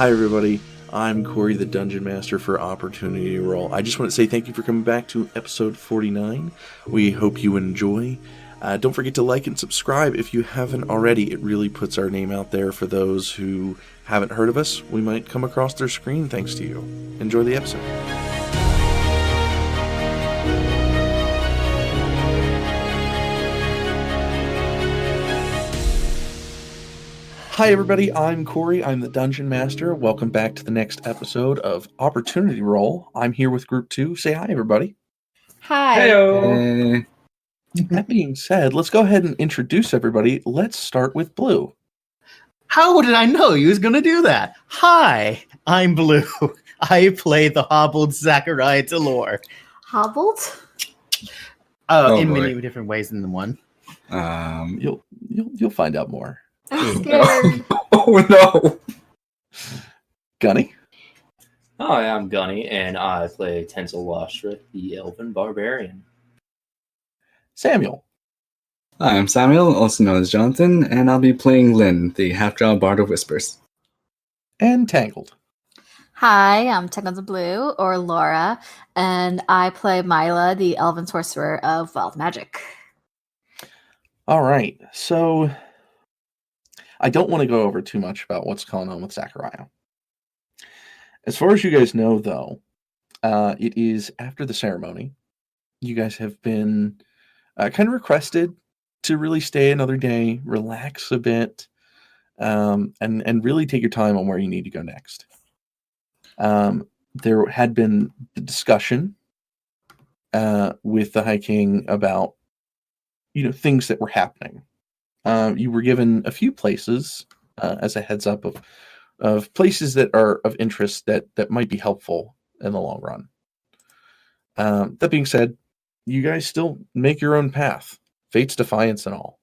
Hi everybody, I'm Corey the Dungeon Master for Opportunity Roll. I just want to say thank you for coming back to episode 49. We hope you enjoy. Don't forget to like and subscribe if you haven't already. It really puts our name out there for those who haven't heard of us. We might come across their screen thanks to you. Enjoy the episode. Hi everybody, I'm Corey, I'm the Dungeon Master. Welcome back to the next episode of Opportunity Roll. I'm here with Group 2. Say hi everybody. Hi. Hey. That being said, let's go ahead and introduce everybody. Let's start with Blue. How did I know you was going to do that? Hi, I'm Blue. I play the hobbled Zacariah Delore. Hobbled? In boy. many different ways than the one. You'll find out more. I'm scared. Oh no! Gunny? Hi, I'm Gunny, and I play Tensel the Elven Barbarian. Samuel. Hi, I'm Samael, also known as Jonathan, and I'll be playing Lynn, the half-drow Bard of Whispers. And Tangled. Hi, I'm TangledinBlue, or Laura, and I play Mila, the Elven Sorcerer of Wild Magic. All right, so I don't want to go over too much about what's going on with Zachariah. As far as you guys know, though, it is after the ceremony. You guys have been kind of requested to really stay another day, relax a bit, and really take your time on where you need to go next. There had been the discussion with the High King about, things that were happening. You were given a few places as a heads up of places that are of interest that might be helpful in the long run. That being said, you guys still make your own path, fate's defiance and all.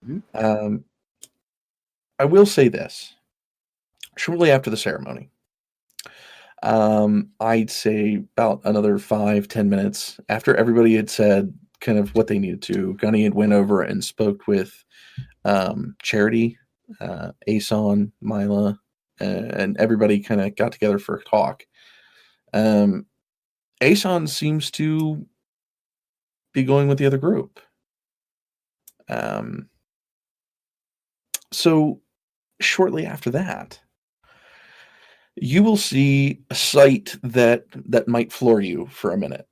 Mm-hmm. I will say this. Shortly after the ceremony, I'd say about another 5-10 minutes after everybody had said kind of what they needed to, Gunny had went over and spoke with Charity, Aeson, Mila, and everybody kind of got together for a talk. Aeson seems to be going with the other group. So shortly after that, you will see a sight that might floor you for a minute.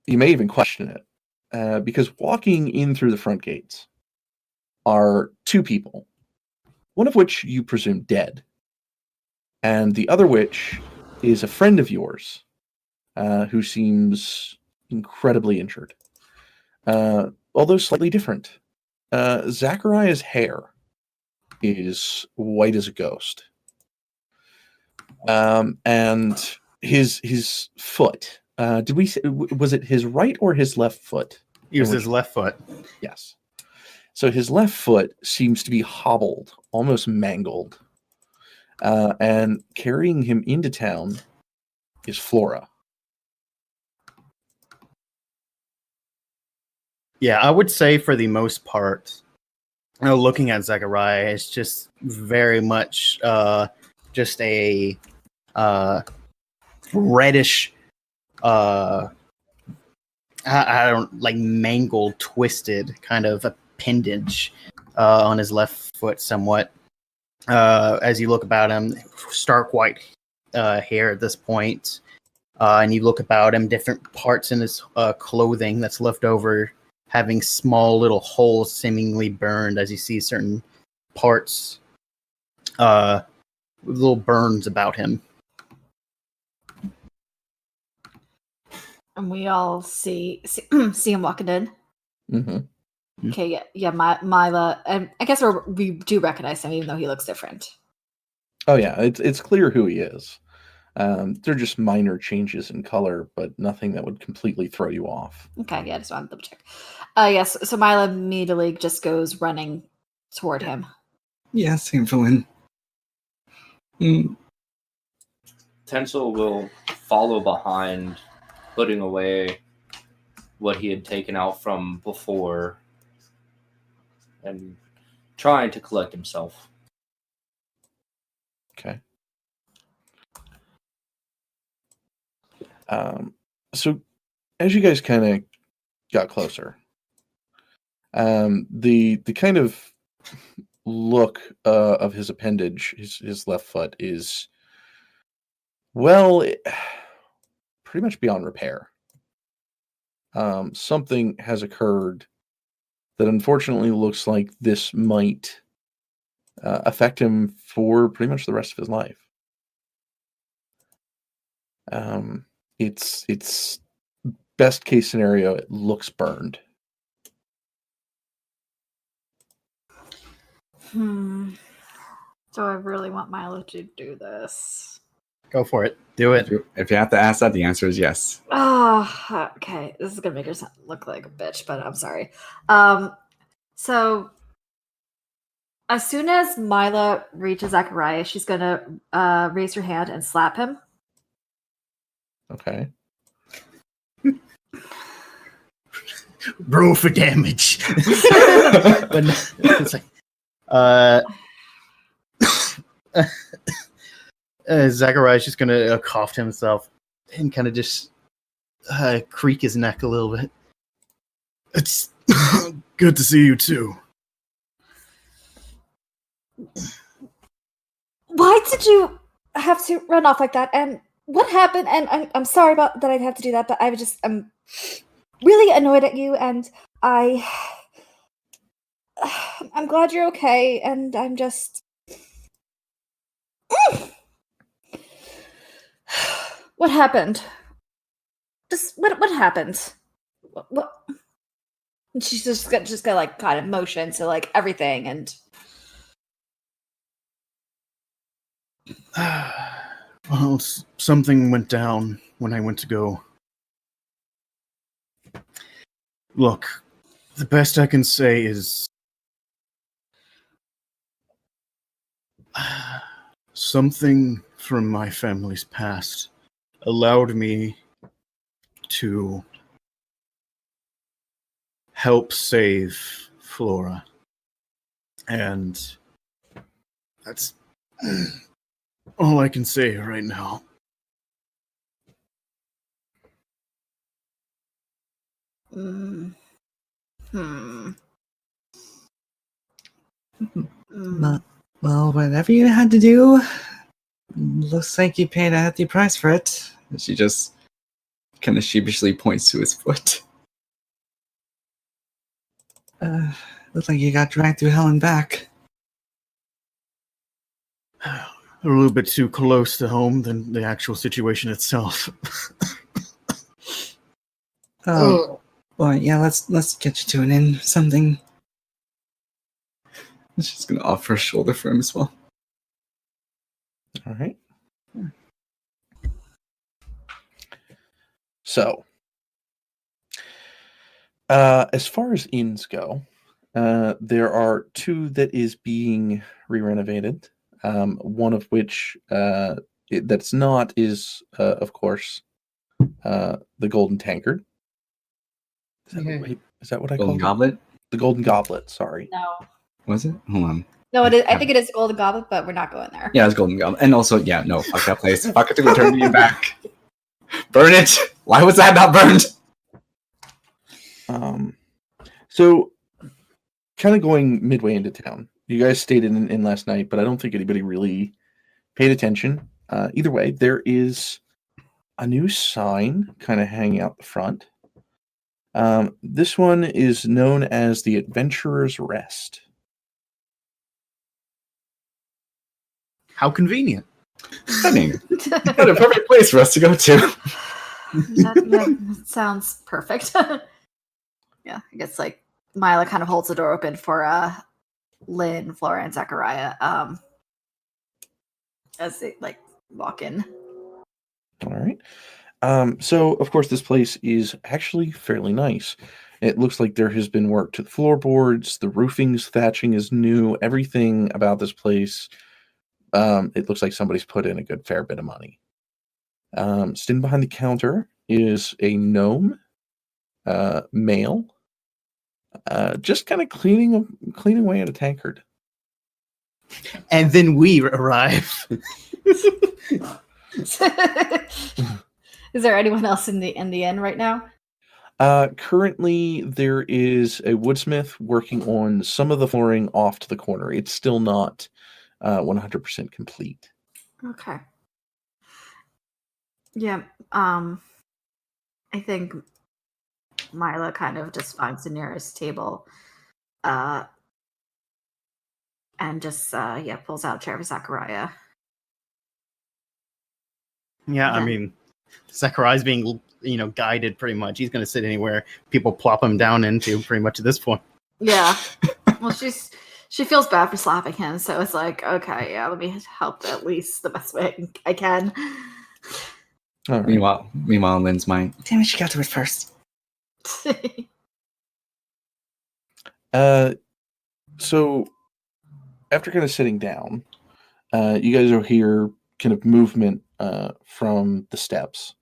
You may even question it, because walking in through the front gates are two people, one of which you presume dead, and the other which is a friend of yours, who seems incredibly injured, although slightly different. Zachariah's hair is white as a ghost, and his foot. Did we say, was it his right or his left foot? It was his left foot. Yes. So his left foot seems to be hobbled, almost mangled. And carrying him into town is Flora. Yeah, I would say for the most part, looking at Zachariah, it's just very much just a reddish, I don't like mangled, twisted kind of appendage on his left foot somewhat. As you look about him, stark white hair at this point, and you look about him, different parts in his clothing that's left over having small little holes seemingly burned as you see certain parts, with little burns about him. And we all see him walking in. Mm-hmm. Okay, yeah, Mila, and I guess we do recognize him, even though he looks different. Oh yeah, it's clear who he is. They're just minor changes in color, but nothing that would completely throw you off. Okay, yeah, just wanted to double check. Yes, so Mila immediately just goes running toward him. Yeah, same for Lynn. Tensel will follow behind, putting away what he had taken out from before and trying to collect himself. Okay. So as you guys kind of got closer, the kind of look of his appendage, his left foot, is pretty much beyond repair. Something has occurred that unfortunately looks like this might affect him for pretty much the rest of his life. It's best case scenario, it looks burned. Do I really want Milo to do this? Go for it. Do it. If you have to ask that, the answer is yes. Oh, okay. This is gonna make her look like a bitch, but I'm sorry. So as soon as Mila reaches Zacariah, she's gonna raise her hand and slap him. Okay. Roll for damage. But no, it's like, Zachariah's just gonna cough to himself and kind of just creak his neck a little bit. It's good to see you too. Why did you have to run off like that? And what happened? And I'm sorry about that I'd have to do that, but I'm really annoyed at you, and I'm glad you're okay, and I'm just what happened? Just what happened? What? And she's just got like kind of motion to like everything, and Well, something went down when I went to go. Look, the best I can say is something from my family's past allowed me to help save Flora. And that's all I can say right now. Well, whatever you had to do, looks like you paid a hefty price for it. She just kind of sheepishly points to his foot. Looks like you got dragged through hell and back. A little bit too close to home than the actual situation itself. Oh, well, yeah. Let's get you to an inn. Something. She's gonna offer a shoulder for him as well. All right. So, as far as inns go, there are two that is being re-renovated. One of which that's not is, of course, the Golden Tankard. Is that what I called Golden it? Goblet? The Golden Goblet. Sorry. no, Was it? Hold on. no, it is. I think it is the Golden Goblet, but we're not going there. Yeah, it's Golden Goblet. And also, yeah, no, fuck that place. Fuck it to eternity and back. Burn it! Why was that not burned? So, kind of going midway into town. You guys stayed in last night, but I don't think anybody really paid attention. Either way, there is a new sign kind of hanging out the front. This one is known as the Adventurer's Rest. How convenient. Stunning. What a perfect place for us to go to. that sounds perfect. Yeah, I guess like Mila kind of holds the door open for Lynn, Flora, and Zachariah as they like walk in. All right. So, of course, this place is actually fairly nice. It looks like there has been work to the floorboards, the roofing's thatching is new, everything about this place. It looks like somebody's put in a good fair bit of money. Standing behind the counter is a gnome, male, just kind of cleaning away at a tankard. And then we arrive. Is there anyone else in the inn right now? Currently, there is a woodsmith working on some of the flooring off to the corner. It's still not 100% complete. Okay. Yeah. I think Mila kind of just finds the nearest table, and just pulls out a chair for Zachariah. Yeah, I Okay. mean, Zachariah's being, guided pretty much. He's going to sit anywhere people plop him down into pretty much at this point. Yeah. Well, she feels bad for slapping him, so it's like, okay, yeah, let me help at least the best way I can. All right. Meanwhile, Lynn's mind. Damn it, she got to it first. So after kind of sitting down, you guys will hear kind of movement from the steps.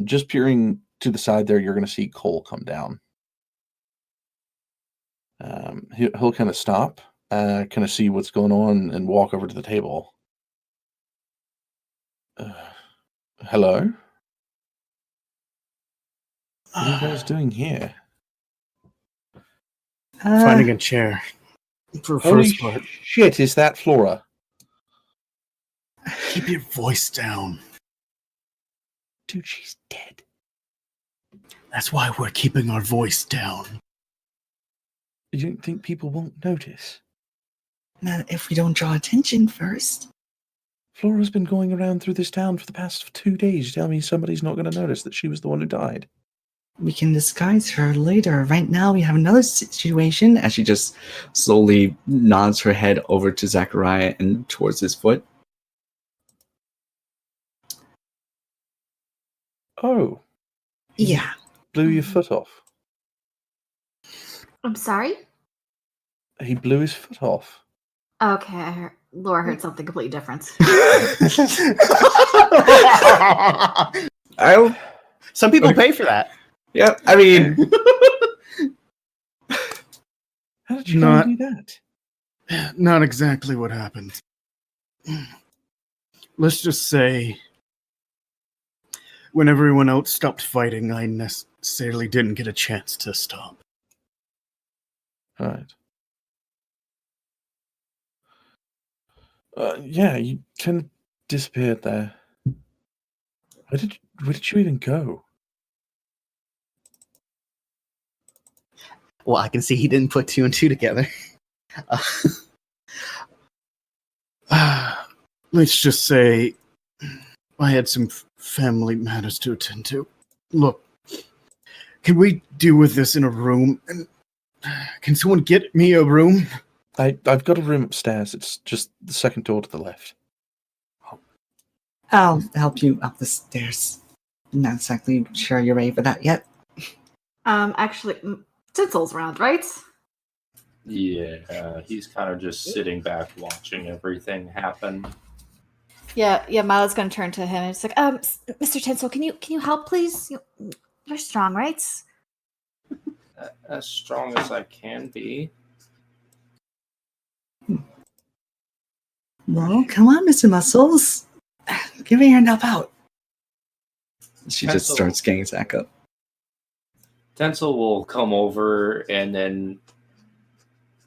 Just peering to the side there, you're going to see Cole come down. He'll kind of stop, kind of see what's going on, and walk over to the table. Hello? What are you guys doing here? Finding a chair for Holy first part. shit, is that Flora? Keep your voice down. Dude, she's dead. That's why we're keeping our voice down. You don't think people won't notice? Not if we don't draw attention first. Flora's been going around through this town for the past 2 days. Tell me somebody's not going to notice that she was the one who died. We can disguise her later. Right now, we have another situation. As she just slowly nods her head over to Zachariah and towards his foot. Oh, Yeah. blew your foot off. I'm sorry? He blew his foot off. Okay, Laura heard something completely different. Some people pay for that. Yeah, I mean, How did you Not- do that? Not exactly what happened. Let's just say, when everyone else stopped fighting, I necessarily didn't get a chance to stop. All right. Yeah, you kind of disappeared there. Where did you even go? Well, I can see he didn't put two and two together. Let's just say I had some family matters to attend to. Look, can we deal with this in a room? And can someone get me a room? I've got a room upstairs. It's just the second door to the left. I'll help you up the stairs. Not exactly sure you're ready for that yet. Actually, Tensel's around, right? Yeah, he's kind of just sitting back watching everything happen. Yeah, Mila's gonna turn to him and it's like, Mr. Tensel, can you help, please? You're strong, right? As strong as I can be. Well, come on, Mr. Muscles. Give me your help out. She just Tensel. starts getting Zach up. Tensel will come over and then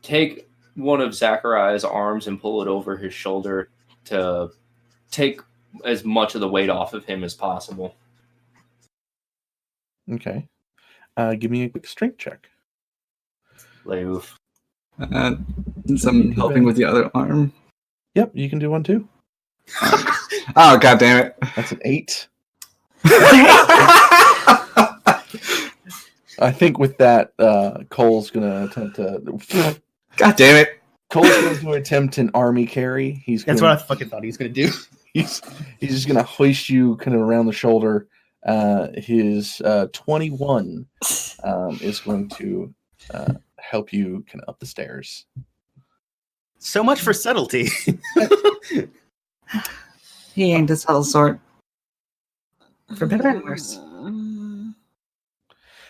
take one of Zachariah's arms and pull it over his shoulder to take as much of the weight off of him as possible. Okay. Give me a quick strength check. Leuf. Some helping with the other arm. Yep, you can do one too. Oh, god damn it. That's an 8. I think with that, Cole's gonna attempt to. God damn it. Cole's going to attempt an army carry. That's what I fucking thought he was going to do. He's just gonna hoist you kind of around the shoulder. His 21 is going to help you kind of up the stairs. So much for subtlety. He ain't the subtle sort. For better and worse.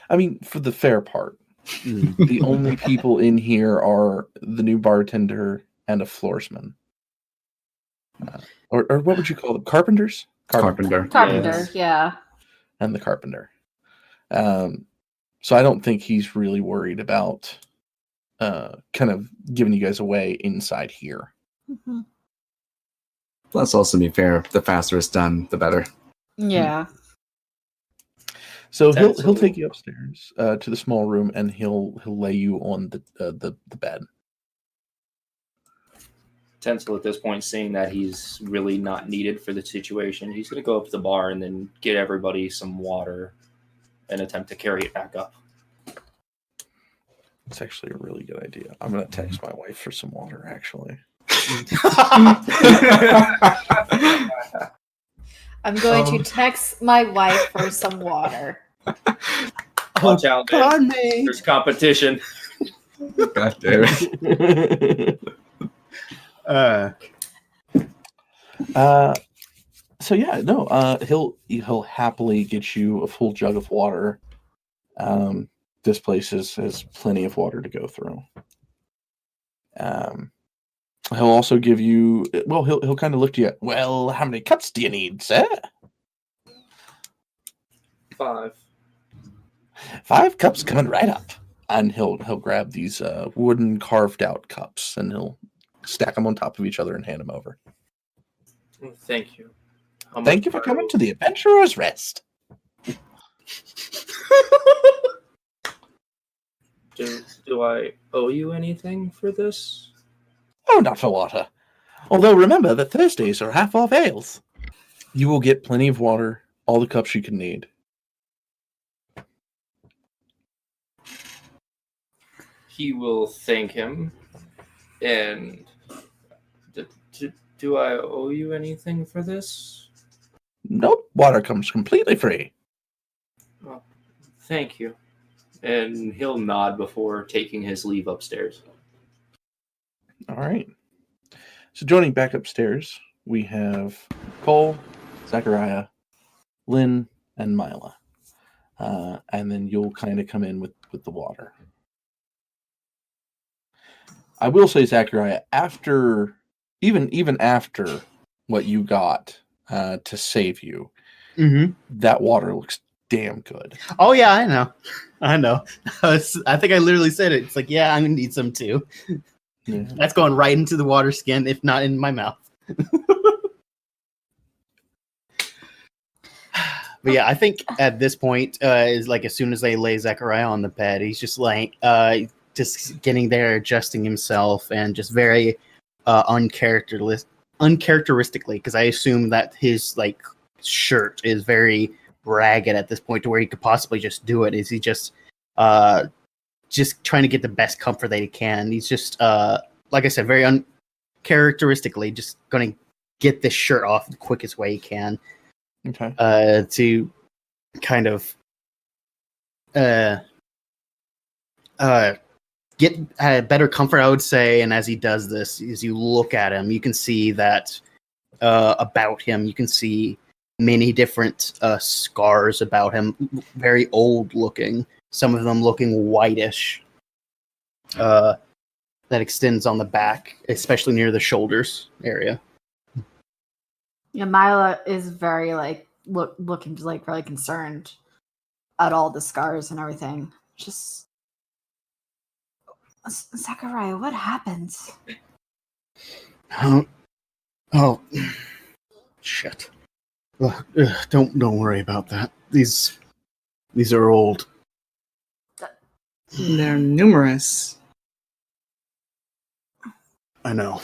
I mean, for the fair part, the only people in here are the new bartender and a floorsman. Or what would you call them? Carpenters? Carpenter. Carpenter, Yes. yeah. And the carpenter. So I don't think he's really worried about kind of giving you guys away inside here. Mhm. Plus, also to be fair, the faster it's done, the better. Yeah. So he'll Tensel. take you upstairs to the small room, and he'll lay you on the bed. Tensel at this point, seeing that he's really not needed for the situation, he's going to go up to the bar and then get everybody some water and attempt to carry it back up. It's actually a really good idea. I'm gonna text my wife for some water. Actually, I'm going to text my wife for some water. Watch out, man. Pardon me. There's competition. God damn it. So yeah, no. He'll happily get you a full jug of water. This place has plenty of water to go through. He'll also give you. Well, he'll kind of look to you. Well, how many cups do you need, sir? 5. 5 cups coming right up. And he'll grab these wooden carved out cups, and he'll stack them on top of each other and hand them over. Thank you. How Thank much you for are- coming to the Adventurer's Rest. Do I owe you anything for this? Oh, not for water. Although remember that Thursdays are half off ales. You will get plenty of water, all the cups you can need. He will thank him. And do I owe you anything for this? Nope, water comes completely free. Well, thank you. And he'll nod before taking his leave upstairs. All right. So joining back upstairs, we have Cole, Zachariah, Lynn, and Mila. And then you'll kind of come in with the water. I will say, Zachariah, after even after what you got to save you, Mm-hmm. that water looks damn good. Oh yeah, I know. I think I literally said it. It's like, yeah, I'm gonna need some too. Yeah. That's going right into the water skin, if not in my mouth. But yeah, I think at this point, is like as soon as they lay Zachariah on the bed, he's just like just getting there, adjusting himself, and just very uncharacteristically, because I assume that his like shirt is very ragged at this point to where he could possibly just do it. Is he just trying to get the best comfort that he can? He's just like I said, very uncharacteristically just going to get this shirt off the quickest way he can. Okay. To kind of get better comfort, I would say. And as he does this, as you look at him, you can see that about him, you can see many different scars about him, very old looking, some of them looking whitish, that extends on the back, especially near the shoulders area. Yeah, Mila is very looking like really concerned at all the scars and everything. Just Zachariah, what happened? Oh, shit. Don't worry about that. These are old. They're numerous. I know.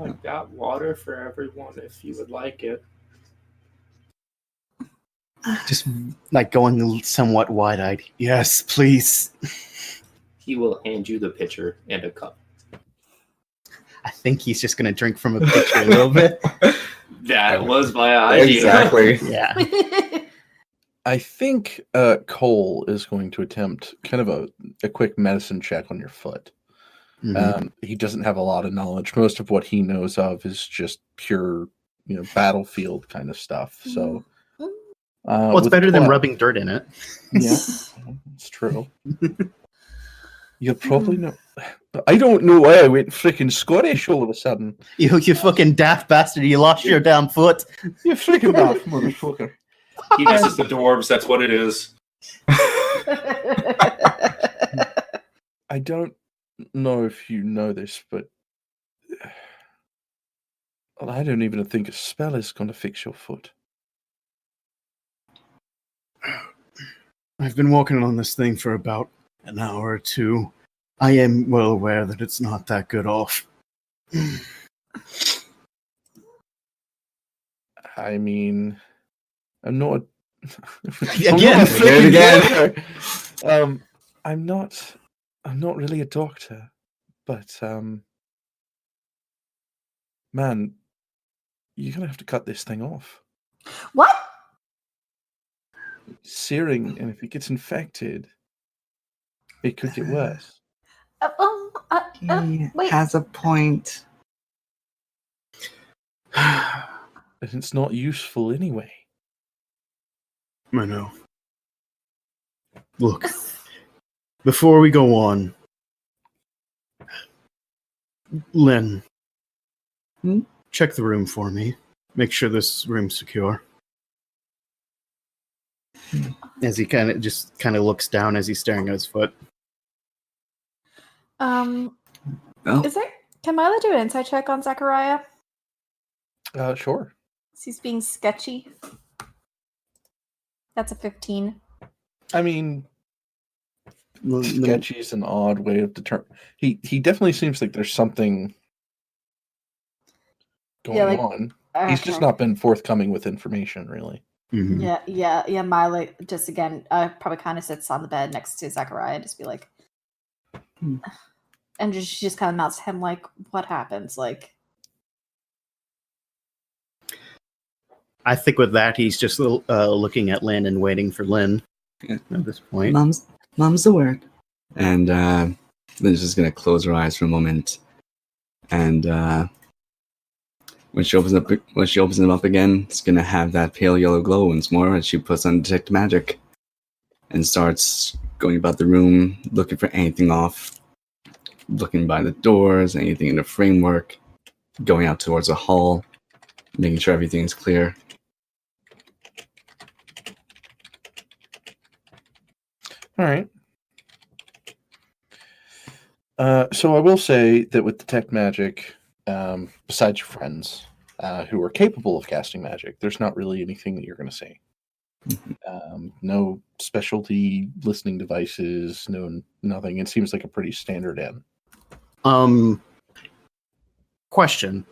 I've got water for everyone if you would like it. Just like going somewhat wide-eyed. Yes, please. He will hand you the pitcher and a cup. I think he's just gonna drink from a pitcher a little bit. That was my idea. Exactly. Yeah. I think Cole is going to attempt kind of a quick medicine check on your foot. Mhm. He doesn't have a lot of knowledge. Most of what he knows of is just pure, battlefield kind of stuff. So, Well, it's with better than 12 rubbing dirt in it. Yeah, it's true. You're probably not. I don't know why I went freaking Scottish all of a sudden. You fucking daft bastard! You lost your damn foot. You freaking daft motherfucker. He misses the dwarves. That's what it is. I don't know if you know this, but I don't even think a spell is going to fix your foot. I've been working on this thing for about an hour or two. I am well aware that it's not that good off. I mean, I'm not. Again. I'm not really a doctor, but man, you're gonna have to cut this thing off. What? Searing, and if it gets infected, it could get worse. He wait. has a point. And it's not useful anyway. I know. Look, before we go on, Lynn, check the room for me. Make sure this room's secure. As he kind of looks down as he's staring at his foot. Oh. Can Mila do an insight check on Zachariah? Sure. He's being sketchy. That's a 15. I mean, sketchy is an odd way of determining. He definitely seems like there's something going on. He's just not been forthcoming with information, really. Mm-hmm. Yeah. Mila just again probably kind of sits on the bed next to Zachariah and just be like, and she just kind of mouths to him like, "What happens?" Like, I think with that he's just looking at Lynn and waiting for Lynn at this point. Mom's the word. And Lynn's just gonna close her eyes for a moment, and when she opens them up again, it's gonna have that pale yellow glow once more as she puts on detect magic and starts going about the room, looking for anything off, looking by the doors, anything in the framework, going out towards the hall, making sure everything's clear. All right. So I will say that with detect magic, besides your friends who are capable of casting magic, there's not really anything that you're going to see. No specialty listening devices, nothing. It seems like a pretty standard end. Question.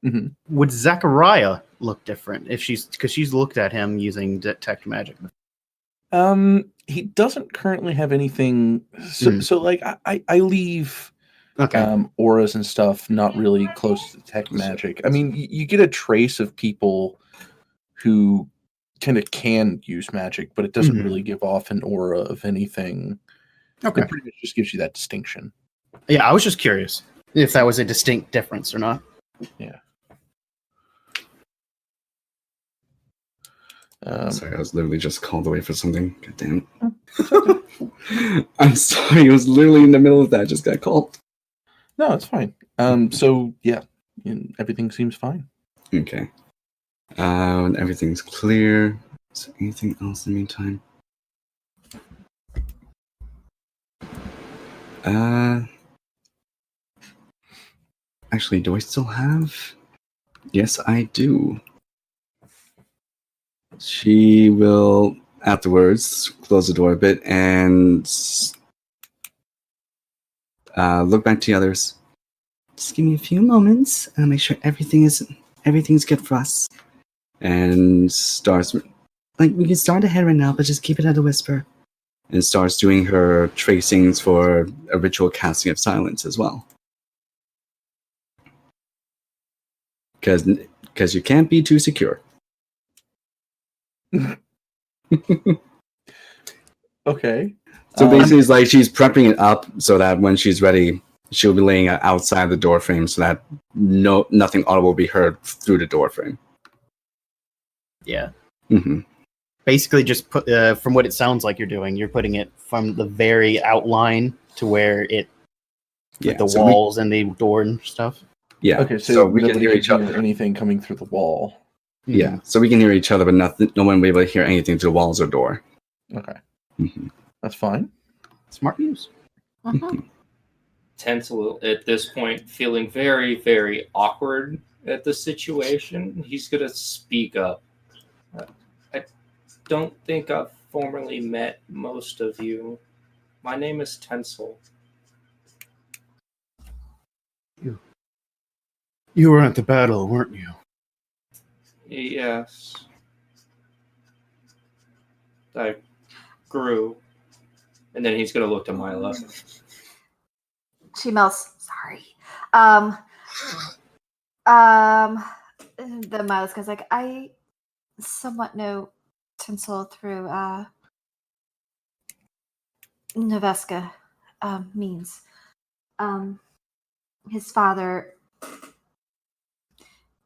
Mm-hmm. Would Zachariah look different because she's looked at him using detect magic? He doesn't currently have anything. So like I leave auras and stuff not really close to detect magic. I mean, you get a trace of people who kind of can use magic, but it doesn't really give off an aura of anything. Okay. It pretty much just gives you that distinction. Yeah, I was just curious if that was a distinct difference or not. Yeah. Sorry, I was literally just called away for something. God damn it. I'm sorry, I was literally in the middle of that. I just got called. No, it's fine. So yeah, everything seems fine. Okay. When everything's clear. Is there anything else in the meantime? Actually, do I still have? Yes, I do. She will afterwards close the door a bit and look back to the others. Just give me a few moments and make sure everything's good for us. And starts we can start ahead right now, but just keep it at a whisper. And starts doing her tracings for a ritual casting of silence as well. Because you can't be too secure. Okay. So basically, it's like she's prepping it up so that when she's ready, she'll be laying it outside the door frame so that nothing audible will be heard through the door frame. Yeah. Mm-hmm. Basically, just put from what it sounds like you're doing, you're putting it from the very outline to where it, Yeah, like the so walls and the door and stuff. Yeah. Okay, so we can nobody hear could each other. anything coming through the wall. Yeah. So we can hear each other, but nothing. No one will be able to hear anything through walls or door. Okay, Mhm. that's fine. Smart use. Tensel, at this point, feeling very, very awkward at the situation, he's going to speak up. I don't think I've formerly met most of you. My name is Tensel. You were at the battle, weren't you? Yes. I grew. And then he's going to look to Mila. She melts. Sorry. The Miles goes like, I somewhat know Tensel through Noveska means. His father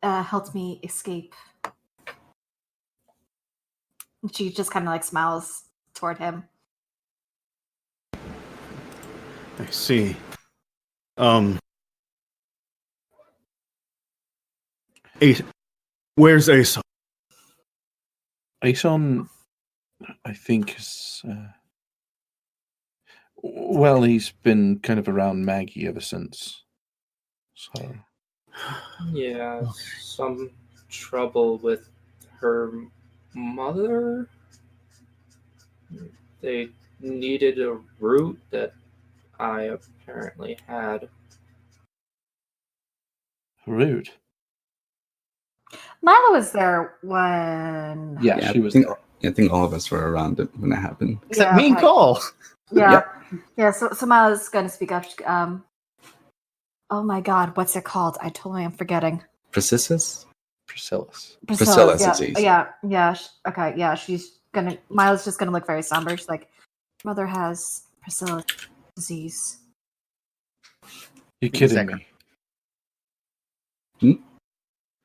helped me escape. She just kind of like smiles toward him. I see. Where's Asa? Aeson, I think, is... well, he's been kind of around Maggie ever since. So... Yeah, some trouble with her mother. They needed a route that I apparently had. Rude. Mila was there when... Yeah, she was I think, there. I think all of us were around it when that happened. Except me and Cole. Yeah. Yeah, so Mila's going to speak up. Oh my god, what's it called? I totally am forgetting. Priscillas? Priscilla's. Priscilla's yeah, disease. Yeah. Okay, yeah. Mila's just gonna look very somber. She's like, mother has Priscilla's disease. You're kidding Exactly. me.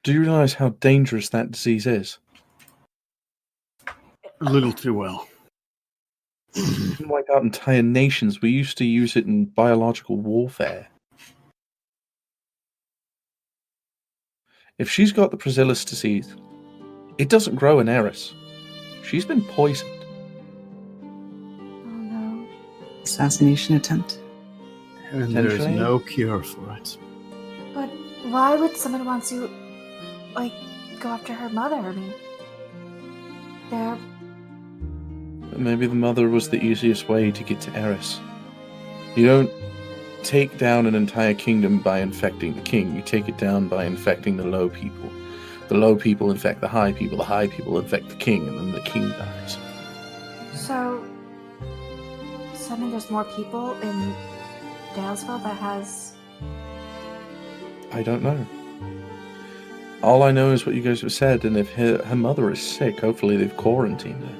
Do you realize how dangerous that disease is? A little too well. You can wipe out entire nations. We used to use it in biological warfare. If she's got the Priscillas disease, it doesn't grow in Eris. She's been poisoned. Oh no. Assassination attempt? And there is Potentially. no cure for it. But why would someone want to, like, go after her mother? I mean, they're... Maybe the mother was the easiest way to get to Eris. You don't take down an entire kingdom by infecting the king. You take it down by infecting the low people. The low people infect the high people infect the king, and then the king dies. So, I mean, there's more people in Dalesville that has... I don't know. All I know is what you guys have said, and if her mother is sick, hopefully they've quarantined her.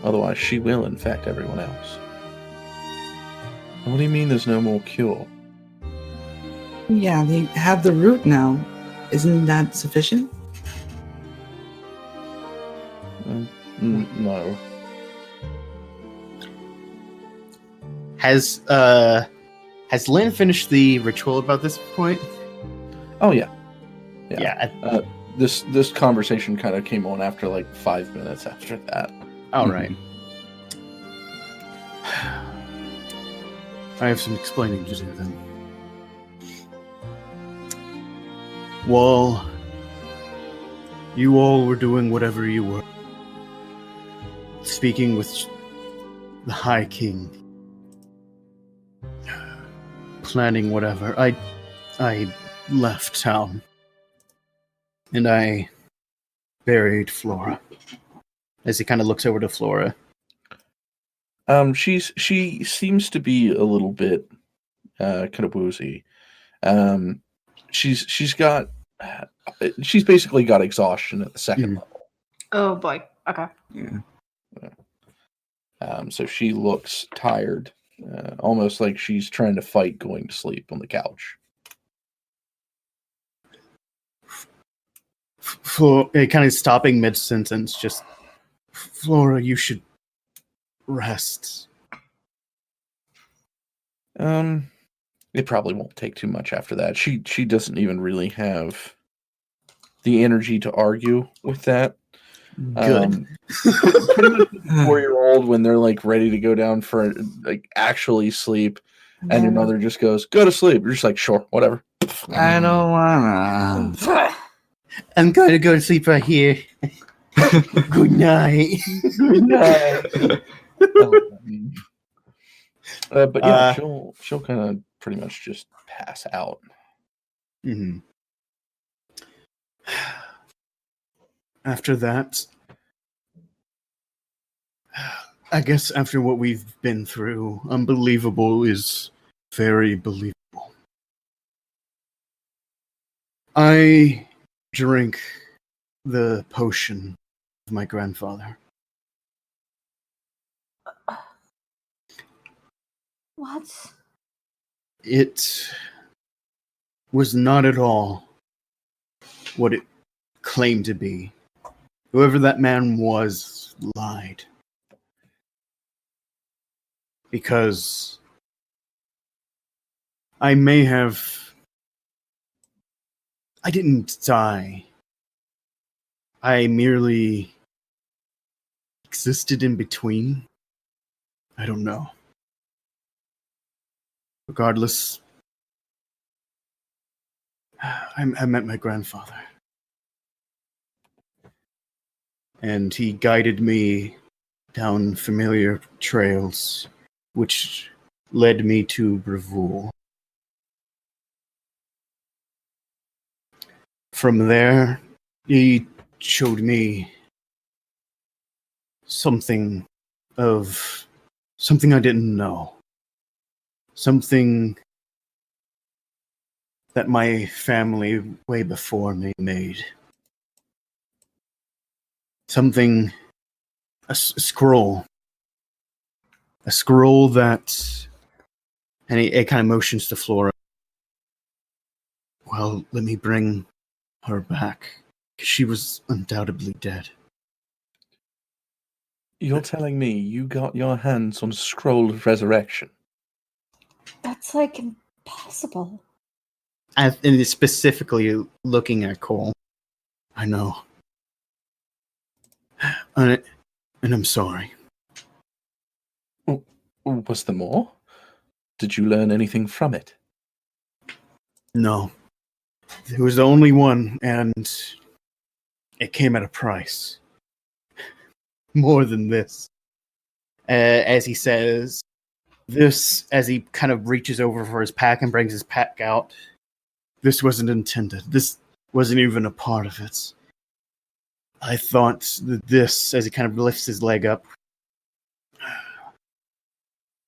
Otherwise, she will infect everyone else. And what do you mean there's no more cure? Yeah, they have the root now. Isn't that sufficient? No. Has Lynn finished the ritual about this point? Oh, yeah. Yeah. This conversation kind of came on after like 5 minutes after that. All right. I have some explaining to do then. While you all were doing whatever you were, speaking with the High King, planning whatever, I left town. And I buried Flora. As he kind of looks over to Flora. She seems to be a little bit kind of woozy. She's basically got exhaustion at the second level. Oh boy. Okay. Yeah. So she looks tired, almost like she's trying to fight going to sleep on the couch. Kind of stopping mid-sentence, just, Flora, you should rest. It probably won't take too much after that. She doesn't even really have the energy to argue with that. Good. Pretty much a 4-year-old when they're like ready to go down for like actually sleep, and your mother just goes, "Go to sleep." You're just like, "Sure, whatever." I don't wanna. I'm going to go to sleep right here. Good night. Good night. But yeah, she'll kind of pretty much just pass out. Mm-hmm. After that, I guess after what we've been through, unbelievable is very believable. I drink the potion of my grandfather. What? It was not at all what it claimed to be. Whoever that man was lied. Because I didn't die. I merely existed in between. I don't know. Regardless, I met my grandfather. And he guided me down familiar trails, which led me to Bravul. From there, he showed me something I didn't know. Something that my family way before me made. Something, a scroll. A scroll that, and it kind of motions to Flora. Well, let me bring her back. She was undoubtedly dead. You're telling me you got your hands on a scroll of resurrection? That's like impossible. And it's specifically looking at Cole. I know. And I'm sorry. Was there more? Did you learn anything from it? No. It was the only one, and it came at a price. More than this. As he says this, as he kind of reaches over for his pack and brings his pack out. This wasn't intended. This wasn't even a part of it. I thought that this, as he kind of lifts his leg up,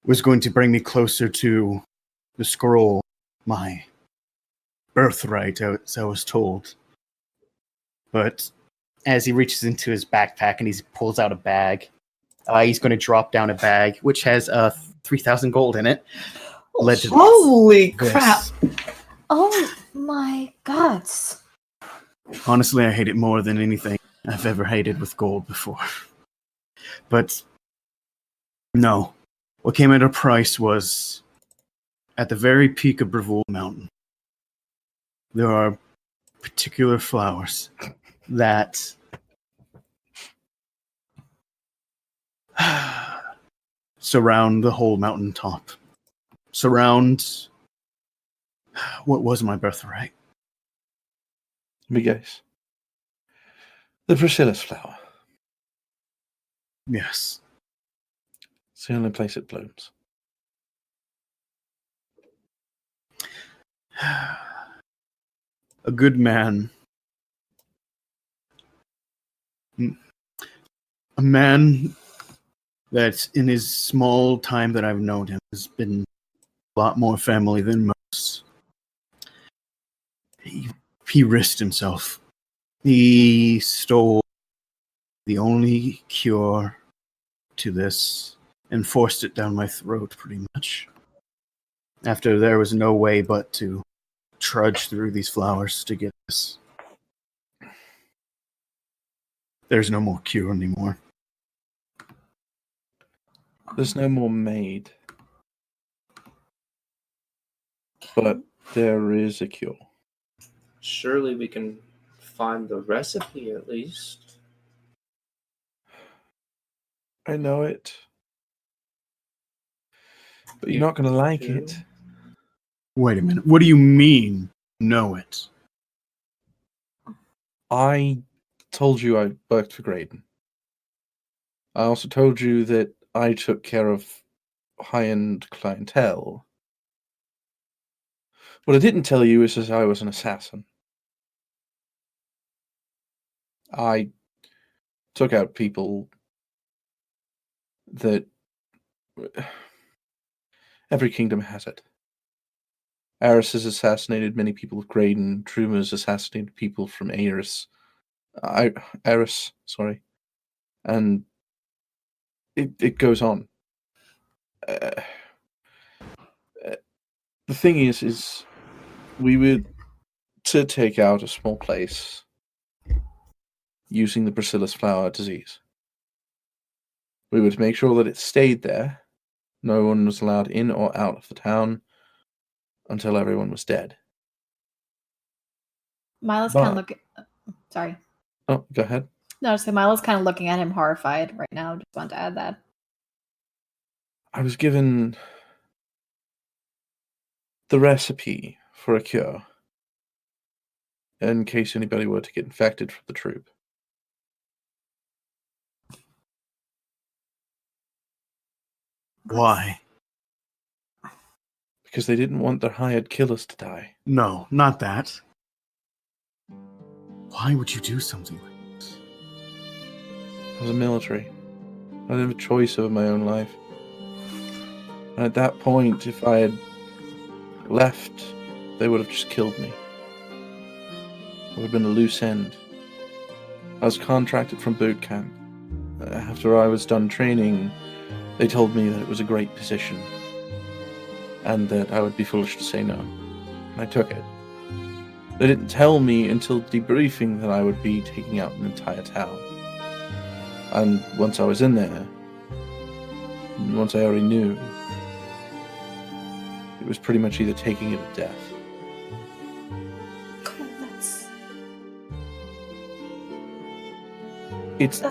was going to bring me closer to the scroll, my birthright, as I was told. But as he reaches into his backpack and he pulls out a bag, he's going to drop down a bag, which has 3,000 gold in it. Holy crap! Oh my gods. Honestly, I hate it more than anything I've ever hated with gold before. But no, what came at a price was at the very peak of Bravul Mountain. There are particular flowers that surround the whole mountaintop. Surround what was my birthright. Let me guess. The Priscilla's flower. Yes. It's the only place it blooms. A good man. A man that in his small time that I've known him has been a lot more family than most. He risked himself. He stole the only cure to this and forced it down my throat pretty much. After there was no way but to trudge through these flowers to get this. There's no more cure anymore. There's no more maid. But there is a cure. Surely we can find the recipe at least. I know it. But you're not going to like do? it. Wait a minute. What do you mean, know it? I told you I worked for Graydon. I also told you that I took care of high-end clientele. What I didn't tell you is that I was an assassin. I took out people that... Every kingdom has it. Aris has assassinated many people of Graydon. Truma's assassinated people from Aris. Sorry. And it goes on. The thing is we were to take out a small place using the bacillus flower disease. We were to make sure that it stayed there. No one was allowed in or out of the town until everyone was dead. Milo's But- kind of looking. Sorry. Oh, go ahead. No, so Milo's kind of looking at him horrified right now. Just wanted to add that. I was given the recipe for a cure in case anybody were to get infected from the troop. Why? Because they didn't want their hired killers to die. No, not that. Why would you do something like this? I was a military. I didn't have a choice over my own life. And at that point, if I had left, they would have just killed me. It would have been a loose end. I was contracted from boot camp. After I was done training, they told me that it was a great position and that I would be foolish to say no. And I took it. They didn't tell me until debriefing that I would be taking out an entire town. And once I was in there, once I already knew, it was pretty much either taking it or death. Come on, that's... It's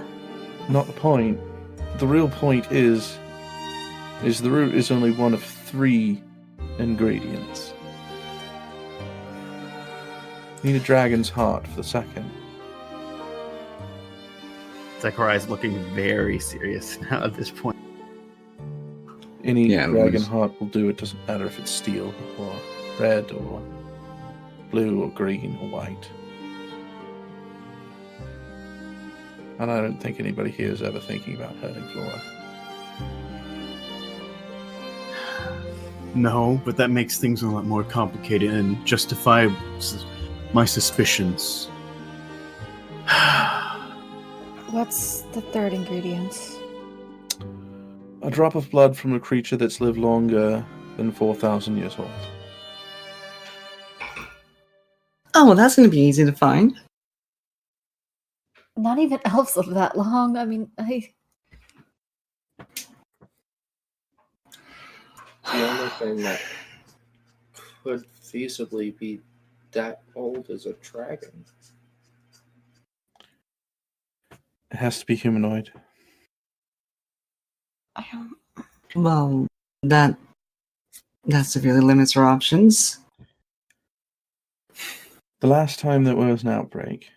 not the point. The real point is the root is only one of 3 ingredients. You need a dragon's heart for the second. Zachariah is looking very serious now at this point. Any Yeah, it dragon was- heart will do. It doesn't matter if it's steel or red or blue or green or white. And I don't think anybody here is ever thinking about hurting Flora. No, but that makes things a lot more complicated and justify my suspicions. What's the third ingredient? A drop of blood from a creature that's lived longer than 4,000 years old. Oh, well, that's going to be easy to find. Not even elves live that long. I mean, The only thing that could feasibly be that old is a dragon. It has to be humanoid. I don't... Well, that severely limits our options. The last time there was an outbreak,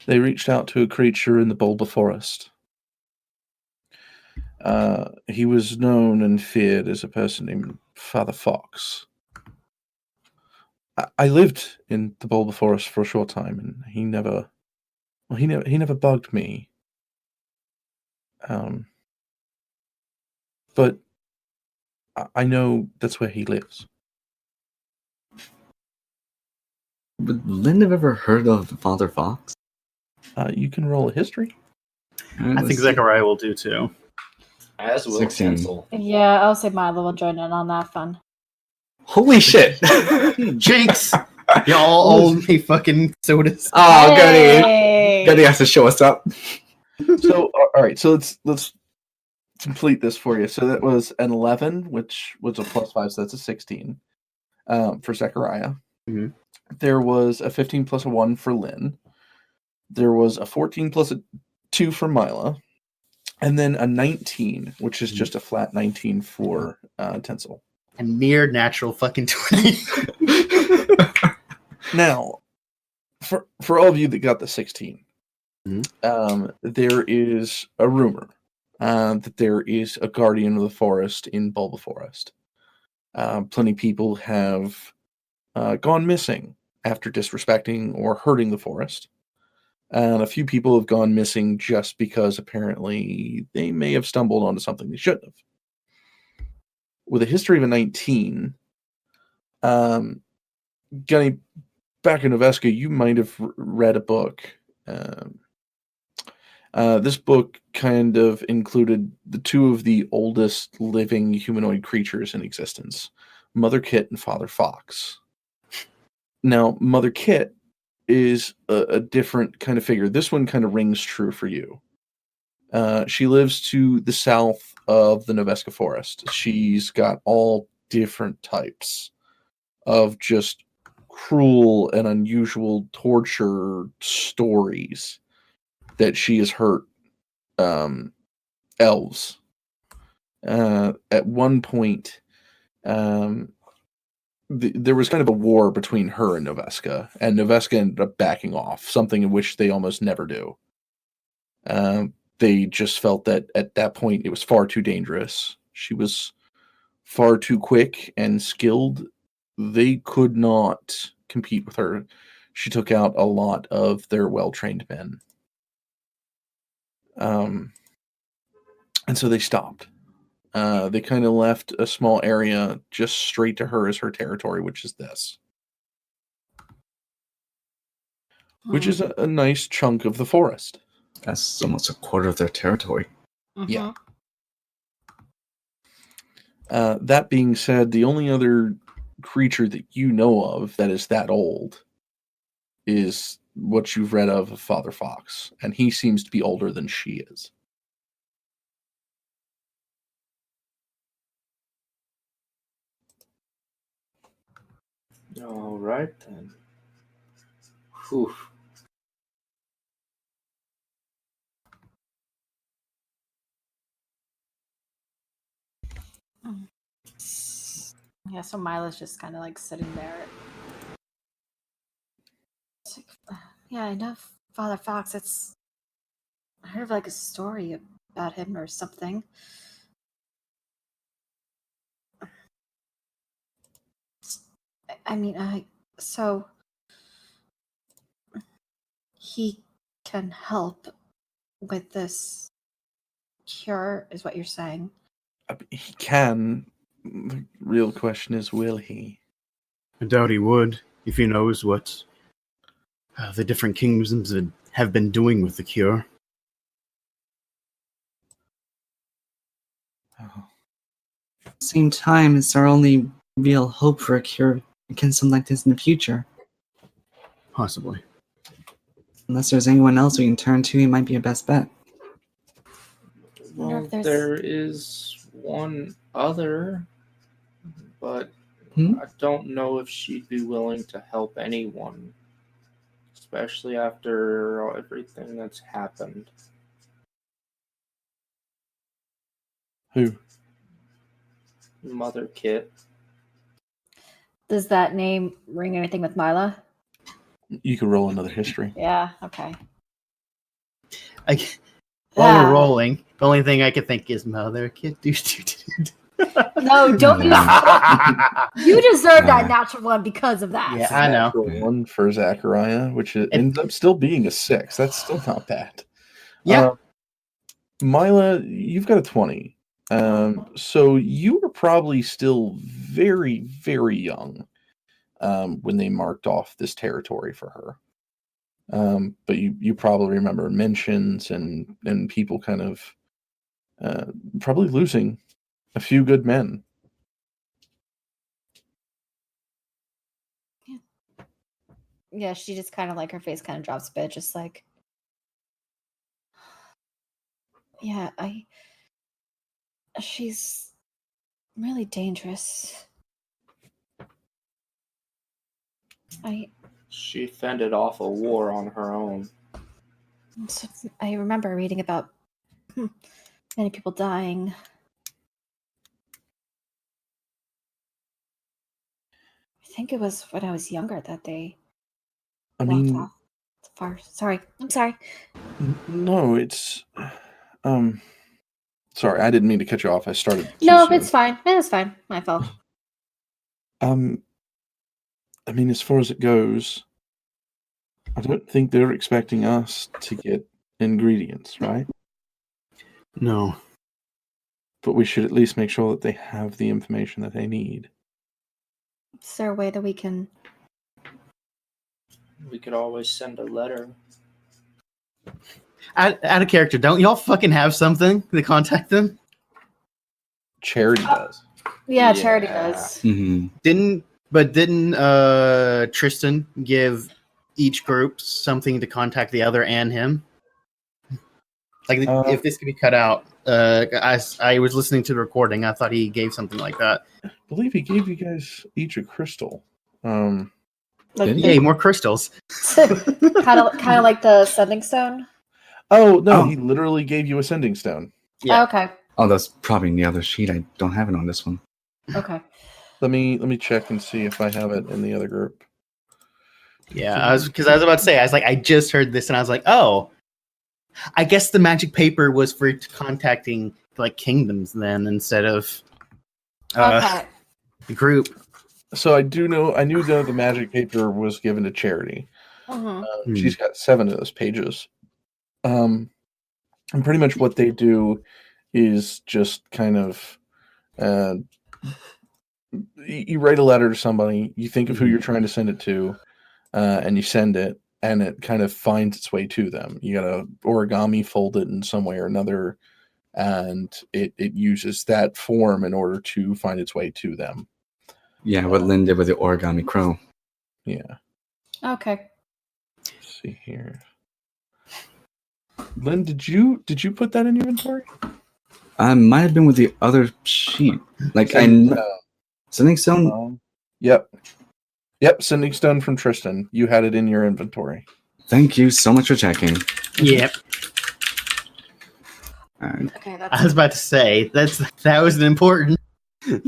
they reached out to a creature in the Bulba Forest. He was known and feared as a person named Father Fox. I lived in the Bulba Forest for a short time, and he never bugged me. But I know that's where he lives. Would Lynn have ever heard of Father Fox? You can roll a history. I think Zachariah will do too. As will 16. Tensel. Yeah, I'll say Milo will join in on that fun. Holy shit! Jinx! Y'all all me fucking sodas. Oh, goody! Hey! Goody has to show us up. So, all right. So let's complete this for you. So that was an 11, which was a +5, so that's a 16 for Zachariah. Mhm. There was a 15 plus a 1 for Lynn. There was a 14 plus a 2 for Mila. And then a 19, which is just a flat 19 for Tensel. A near natural fucking 20. Now, for all of you that got the 16, there is a rumor that there is a guardian of the forest in Bulba Forest. Plenty of people have gone missing after disrespecting or hurting the forest. And a few people have gone missing just because apparently they may have stumbled onto something they shouldn't have. With a history of a 19, Gunny, back in Noveska, you might have read a book. This book kind of included the two of the oldest living humanoid creatures in existence, Mother Kit and Father Fox. Now, Mother Kit is a different kind of figure. This one kind of rings true for you. She lives to the south of the Noveska Forest. She's got all different types of just cruel and unusual torture stories that she has hurt elves. At one point, there was kind of a war between her and Noveska ended up backing off, something in which they almost never do. They just felt that at that point it was far too dangerous. She was far too quick and skilled. They could not compete with her. She took out a lot of their well-trained men. And so they stopped. They kind of left a small area just straight to her as her territory, which is this. Which is a nice chunk of the forest. That's almost a quarter of their territory. Yeah. That being said, the only other creature that you know of that is that old is what you've read of Father Fox, and he seems to be older than she is. All right then. Whew. Yeah, so Mila's just kind of like sitting there. It's like, yeah, I know Father Fox. I heard like a story about him or something. I mean, so he can help with this cure, is what you're saying. He can. The real question is, will he? I doubt he would, if he knows what the different kingdoms have been doing with the cure. Oh. At the same time, it's our only real hope for a cure against something like this in the future. Possibly. Unless there's anyone else we can turn to, he might be your best bet. Well, there is one other, but I don't know if she'd be willing to help anyone, especially after everything that's happened. Who? Mother Kit. Does that name ring anything with Mila? You can roll another history. Yeah, okay. While we're rolling, the only thing I could think is Mother Kit. No, don't you? You deserve that natural one because of that. Yeah, I know. Natural one for Zachariah, which ends up still being a 6. That's still not bad. Yeah. Mila, you've got a 20. So you were probably still very, very young when they marked off this territory for her. But you probably remember mentions and people kind of probably losing a few good men. Yeah, she just kind of like her face kind of drops a bit, just like, yeah, She's really dangerous. She fended off a war on her own. I remember reading about many people dying. I think it was when I was younger that they I walked mean, off far. Sorry, I'm sorry. no, it's sorry, I didn't mean to cut you off. I started too No, soon. it's fine. It's fine. My fault. I mean, as far as it goes, I don't think they're expecting us to get ingredients, right? No. But we should at least make sure that they have the information that they need. Is there a way that we can? We could always send a letter. Out of character, don't y'all fucking have something to contact them? Charity does. Yeah, Charity Yeah. does. Mm-hmm. Didn't Tristan give each group something to contact the other and him? Like, if this could be cut out, I was listening to the recording. I thought he gave something like that. I believe he gave you guys each a crystal. Like Yay, more crystals. kind of like the sending stone. Oh no, Oh. he literally gave you a sending stone. Yeah. Oh, okay. Oh, that's probably in the other sheet. I don't have it on this one. Okay. Let me check and see if I have it in the other group. Yeah, because I was about to say, I just heard this and I was like, oh, I guess the magic paper was for contacting like kingdoms then instead of Okay. the group. So I knew that the magic paper was given to Charity. Mm-hmm. She's got 7 of those pages. And pretty much what they do is just kind of you write a letter to somebody, you think of who you're trying to send it to, and you send it, and it kind of finds its way to them. You gotta origami fold it in some way or another, and it uses that form in order to find its way to them. Yeah, what Lynn did with the origami crow. Yeah. Okay. Let's see here. Lynn, did you put that in your inventory? Might have been with the other sheet. Like sending stone. Yep, sending stone from Tristan. You had it in your inventory. Thank you so much for checking. Yep. Alright. Okay. I was about to say that was an important.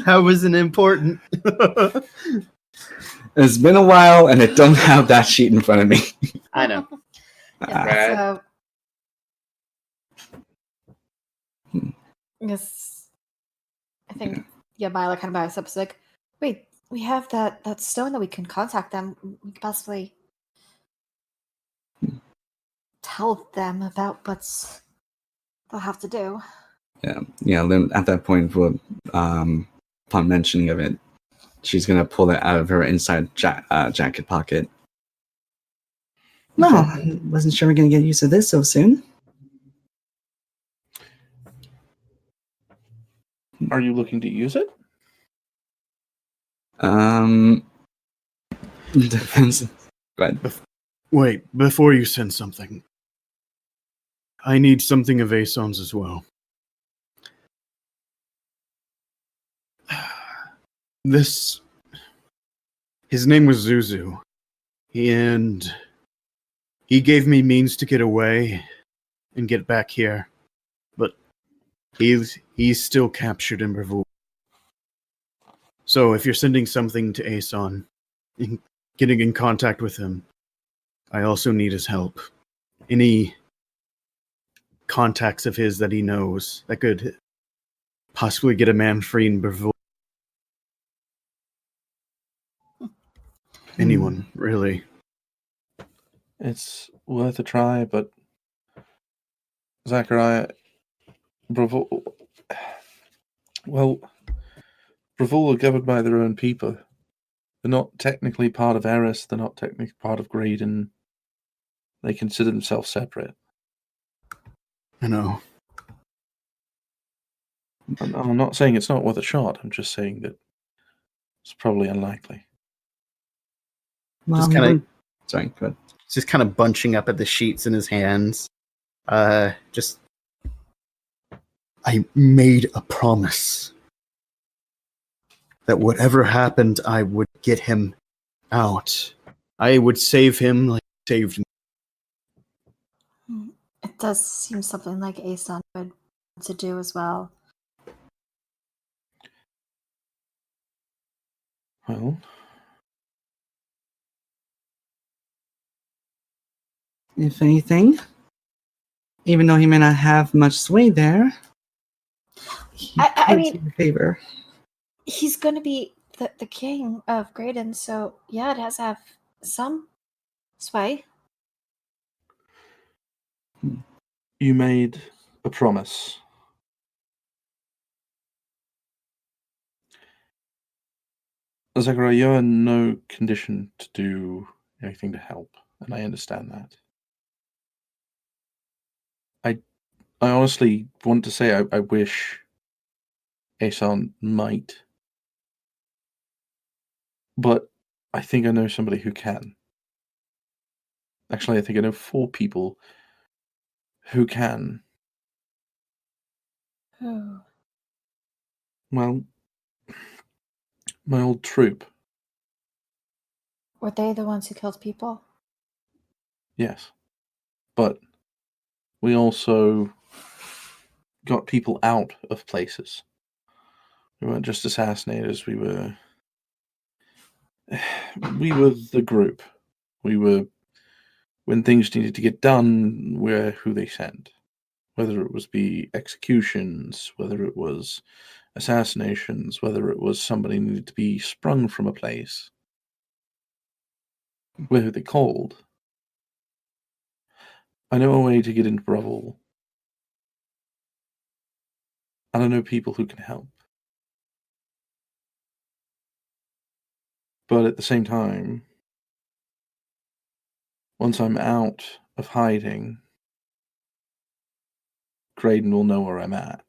That was an important. It's been a while, and I don't have that sheet in front of me. I know. Yeah, so Hmm. yes, I think Mila kind of biased up. It's like, wait, we have that stone that we can contact them. We could possibly tell them about what they'll have to do. Yeah. Lynn, at that point, upon mentioning of it, she's gonna pull it out of her inside jacket pocket. No, I wasn't sure we're gonna get used to this so soon. Are you looking to use it? Depends. But Wait, before you send something, I need something of Ason's as well. His name was Zuzu, and he gave me means to get away and get back here, but he's still captured in Bravul. So if you're sending something to Ason, getting in contact with him, I also need his help. Any contacts of his that he knows that could possibly get a man free in Bravul. Anyone, really. It's worth a try, but Zachariah, Bravul are governed by their own people. They're not technically part of Eris, they're not technically part of Graydon. They consider themselves separate. I know. I'm not saying it's not worth a shot, I'm just saying that it's probably unlikely. Just kind of, sorry, go ahead. just kind of bunching up at the sheets in his hands. Just I made a promise that whatever happened, I would get him out. I would save him like he saved me. It does seem something like Aeson would want to do as well. Well, If anything, even though he may not have much sway there, he I could mean- do a favor. He's going to be the king of Graydon, so yeah, it has to have some sway. you made a promise. Zachariah, you're in no condition to do anything to help, and I understand that. I honestly want to say I wish Aeson might, but I think I know somebody who can. Actually, I think I know 4 people who can. Oh. Well, my old troop, Were they the ones who killed people? yes. But we also got people out of places. We weren't just assassinators, we were the group. We were, when things needed to get done, we're who they sent. Whether it was be executions, whether it was assassinations, whether it was somebody needed to be sprung from a place, we're who they called. I know a way to get into Breville. And I know people who can help. But at the same time, once I'm out of hiding, Graydon will know where I'm at.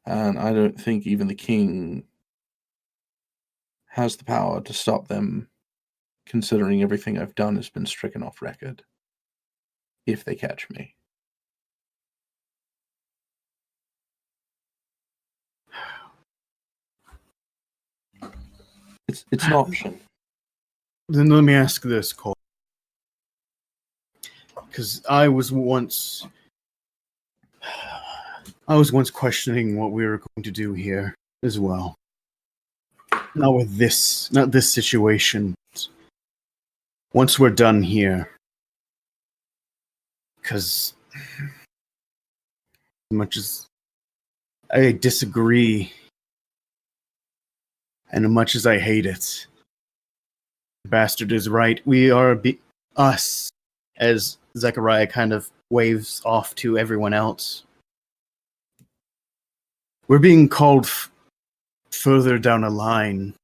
And I don't think even the king has the power to stop them, considering everything I've done has been stricken off record, if they catch me. It's an option. Then let me ask this, Cole. Because I was once questioning what we were going to do here as well. Not this situation. Once we're done here, because as much as I disagree, and as much as I hate it, the bastard is right. We are us, as Zachariah kind of waves off to everyone else. We're being called further down a line,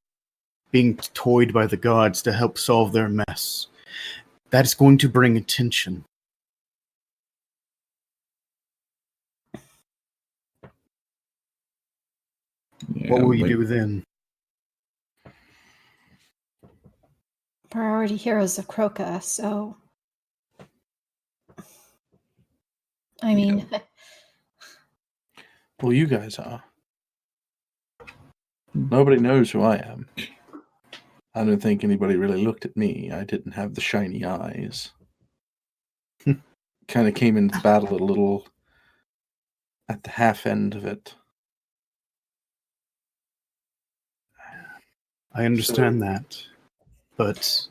being toyed by the gods to help solve their mess. That is going to bring attention. Yeah, What will you but do then? We're already heroes of Krokka, so I mean, Well, you guys are. Nobody knows who I am. I don't think anybody really looked at me. I didn't have the shiny eyes. Kind of came into the battle a little at the half end of it. I understand that, but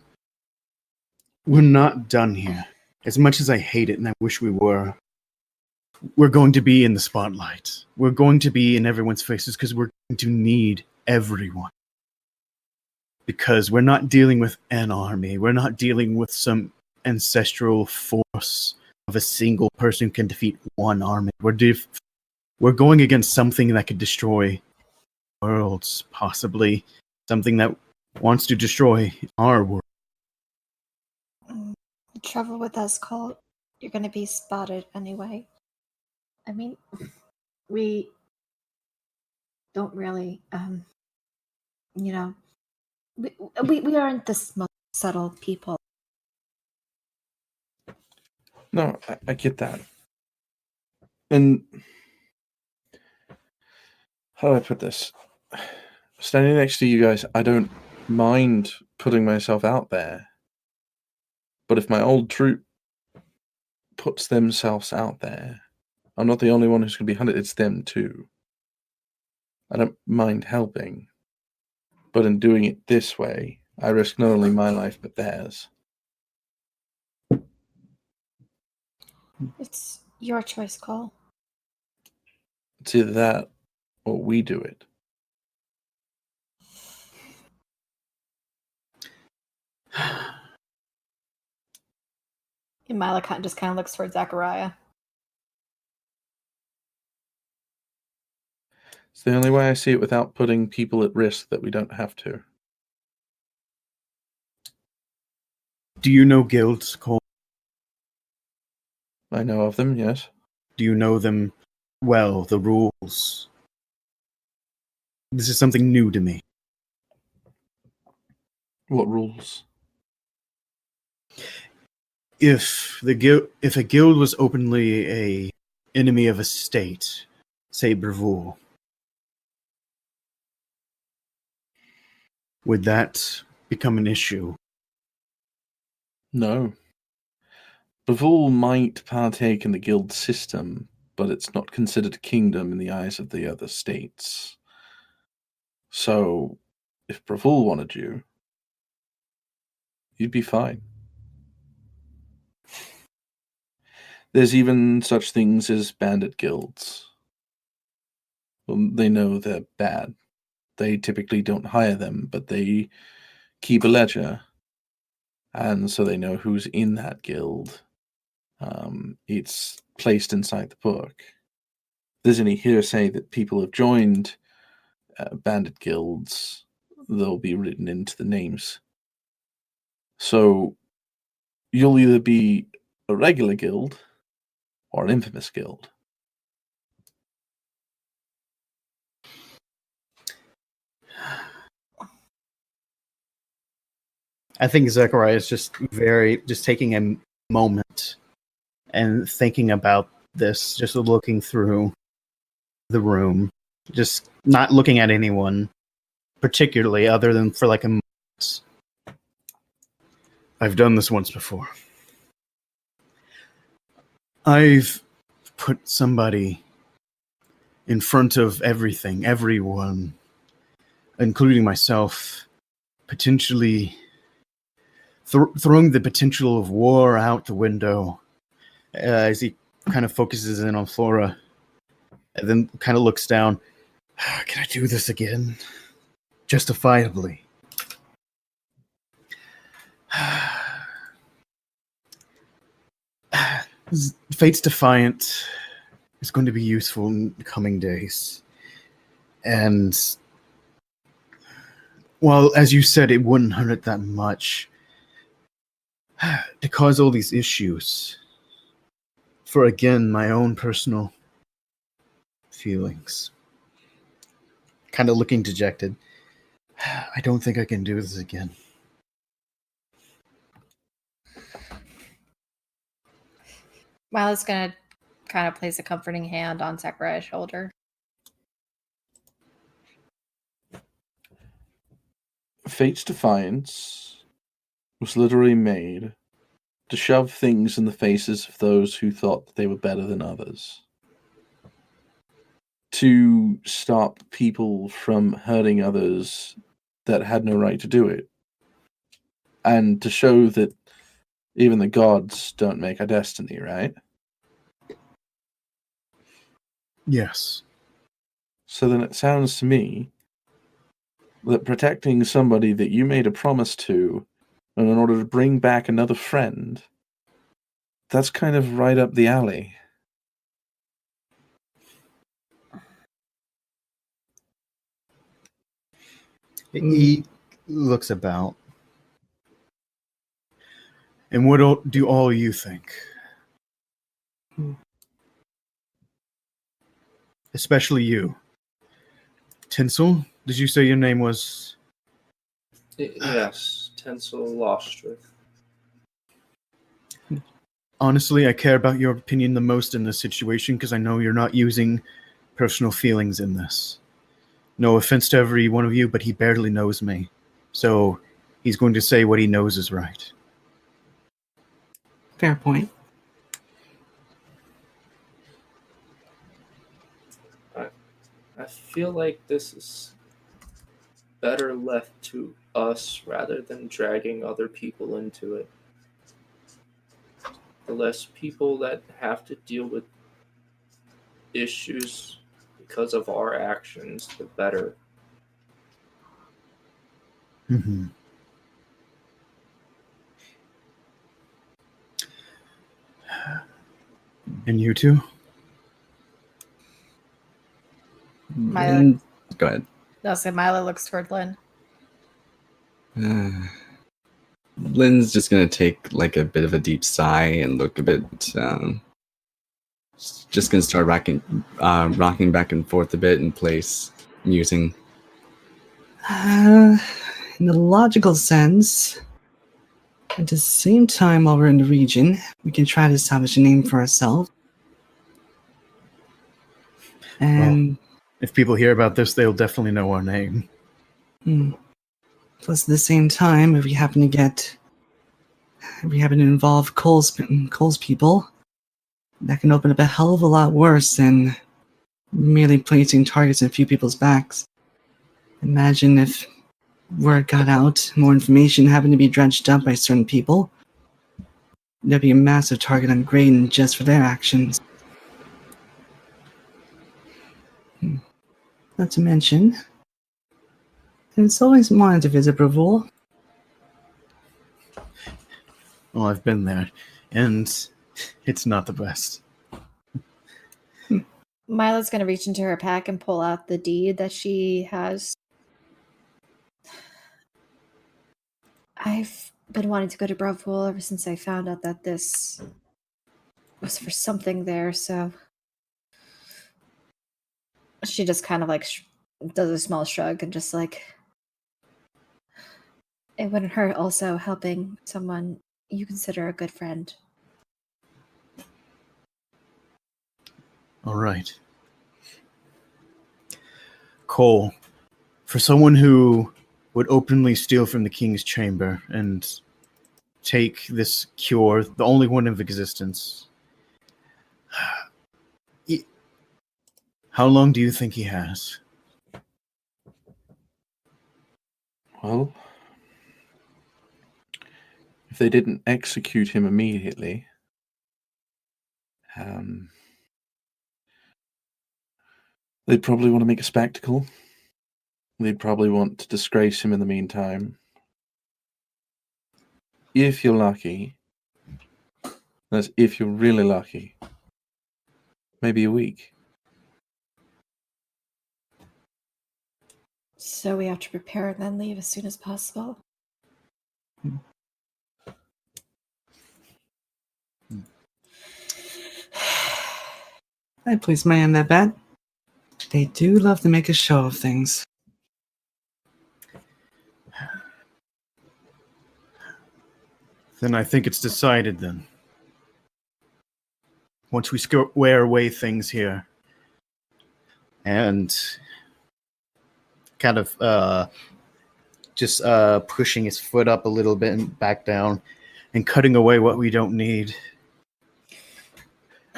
we're not done here. As much as I hate it and I wish we were, we're going to be in the spotlight. We're going to be in everyone's faces because we're going to need everyone. Because we're not dealing with an army. We're not dealing with some ancestral force of a single person who can defeat one army. We're going against something that could destroy worlds, possibly something that wants to destroy our world. the trouble with us, Colt, you're going to be spotted anyway. I mean, we don't really, you know, we aren't the most subtle people. No, I get that. And how do I put this? Standing next to you guys, I don't mind putting myself out there. But if my old troop puts themselves out there, I'm not the only one who's going to be hunted. It's them too. I don't mind helping. But in doing it this way, I risk not only my life, but theirs. It's your choice, Cole. It's either that, or we do it. And Mila just kind of looks towards Zachariah. It's the only way I see it without putting people at risk that we don't have to. Do you know guilds, Cole? I know of them, yes. Do you know them well, the rules? This is something new to me. What rules? If a guild was openly a enemy of a state, say Bravul, would that become an issue? No. Bravul might partake in the guild system, but it's not considered a kingdom in the eyes of the other states. So, if Bravul wanted you, you'd be fine. There's even such things as bandit guilds. Well, they know they're bad. They typically don't hire them, but they keep a ledger. And so they know who's in that guild. It's placed inside the book. If there's any hearsay that people have joined bandit guilds, they'll be written into the names. So you'll either be a regular guild or an infamous guild. I think Zachariah is just taking a moment and thinking about this, just looking through the room, just not looking at anyone particularly other than for like a moment. I've done this once before. I've put somebody in front of everything, everyone, including myself, potentially throwing the potential of war out the window as he kind of focuses in on Flora and then kind of looks down. Can I do this again? Justifiably. Fate's Defiant is going to be useful in the coming days. And while, as you said, it wouldn't hurt it that much to cause all these issues for, again, my own personal feelings. Kind of looking dejected. I don't think I can do this again. Mila's gonna kind of place a comforting hand on Zachariah's shoulder. Fate's Defiance was literally made to shove things in the faces of those who thought that they were better than others. To stop people from hurting others that had no right to do it. And to show that even the gods don't make our destiny, right? Yes. So then it sounds to me that protecting somebody that you made a promise to, and in order to bring back another friend, that's kind of right up the alley. He looks about. And what do all you think? Especially you. Tensel, did you say your name was? Yes, Tensel Lostrith. Honestly, I care about your opinion the most in this situation because I know you're not using personal feelings in this. No offense to every one of you, but he barely knows me. So he's going to say what he knows is right. Fair point. I feel like this is better left to us rather than dragging other people into it. The less people that have to deal with issues because of our actions, the better. Mm-hmm. And you two? And go ahead. No, so Mila looks toward Lynn. Lynn's just gonna take like a bit of a deep sigh and look a bit. Just gonna start rocking back and forth a bit in place, musing. In the logical sense, at the same time, while we're in the region, we can try to establish a name for ourselves. And If people hear about this, they'll definitely know our name. plus, at the same time, if we happen to involve Cole's people, that can open up a hell of a lot worse than merely placing targets in a few people's backs. Imagine if word got out, more information happened to be dredged up by certain people. There'd be a massive target on Graydon just for their actions. Not to mention, it's always wanted to visit Bravul. Well, I've been there, and it's not the best. Mila's going to reach into her pack and pull out the deed that she has. I've been wanting to go to Bravul ever since I found out that this was for something there, so she just kind of like does a small shrug and just like, it wouldn't hurt also helping someone you consider a good friend. All right. Cole, for someone who would openly steal from the king's chamber and take this cure, the only one of existence, how long do you think he has? Well, if they didn't execute him immediately, they'd probably want to make a spectacle. They'd probably want to disgrace him in the meantime. If you're lucky, that's if you're really lucky, maybe a week. So we have to prepare and then leave as soon as possible. I place my hand that bet. They do love to make a show of things. Then I think it's decided then. Once we square away things here, and kind of just pushing his foot up a little bit and back down and cutting away what we don't need,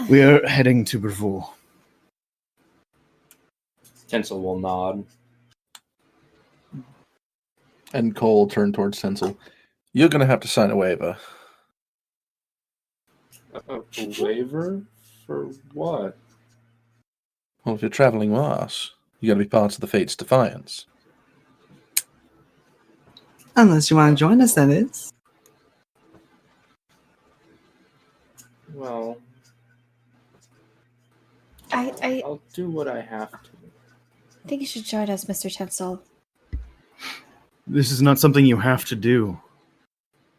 we are heading to Bravul. Tensel will nod. And Cole turned towards Tensel. You're going to have to sign a waiver. A waiver? For what? Well, if you're traveling with us, you got to be part of the Fates' Defiance. Unless you want to join us, that is. Well, I I'll do what I have to. think you should join us, Mr. Tensel. This is not something you have to do.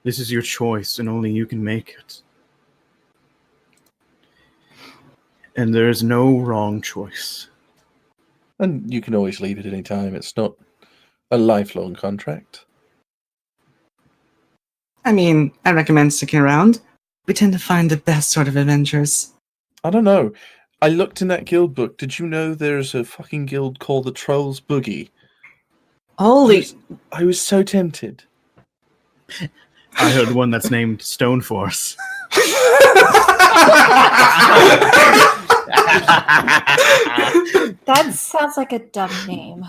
This is your choice, and only you can make it. And there is no wrong choice. And you can always leave at any time. It's not a lifelong contract. I mean, I recommend sticking around, we tend to find the best sort of adventures. I don't know. I looked in that guild book. Did you know there's a fucking guild called the Trolls Boogie? Holy! I was so tempted. I heard one that's named Stone Force. That sounds like a dumb name.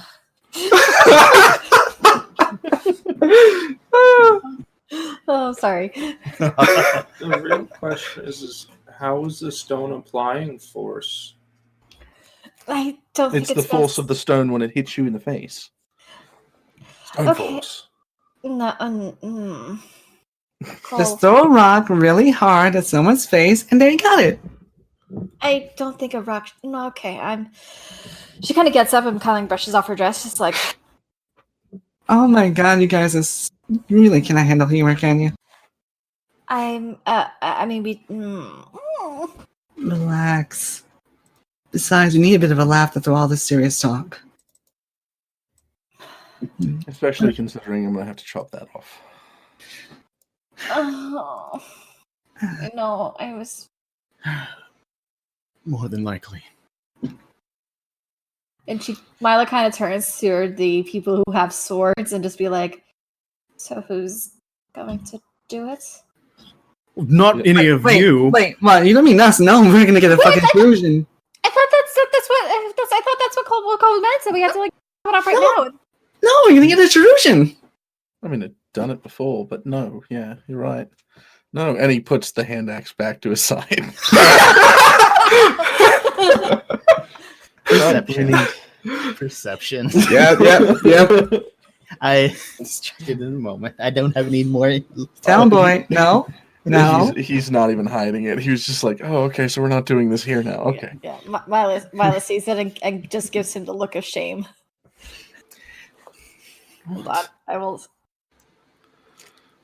Oh, sorry. The real question is how is the stone applying force? I don't think It's the force of the stone when it hits you in the face. Stone Okay. force. No, Just throw a rock really hard at someone's face, and there you got it. I don't think a rock. No, okay. She kind of gets up and kind of brushes off her dress, just like. Oh my god, you guys really cannot handle humor, can you? I mean, we. Relax. Besides, we need a bit of a laugh after all this serious talk. Especially considering I'm going to have to chop that off. Oh, no, I was. More than likely. And Mila kind of turns to the people who have swords and just be like, "So who's going to do it?" Not any of you. Wait, what? You don't mean us? No, we're gonna get a fucking intrusion. I thought I thought that's what Kobold meant. So we have to like put off right now. No, we're gonna get an intrusion. I mean, I've done it before, but no. Yeah, you're right. No, and he puts the hand axe back to his side. Perception. Perception. Yep. I just checked it in a moment. I don't have any more. Town boy, no. He's not even hiding it. He was just like, "Oh, okay, so we're not doing this here now." Okay. Yeah. Mila sees it and just gives him the look of shame. Hold on, I will.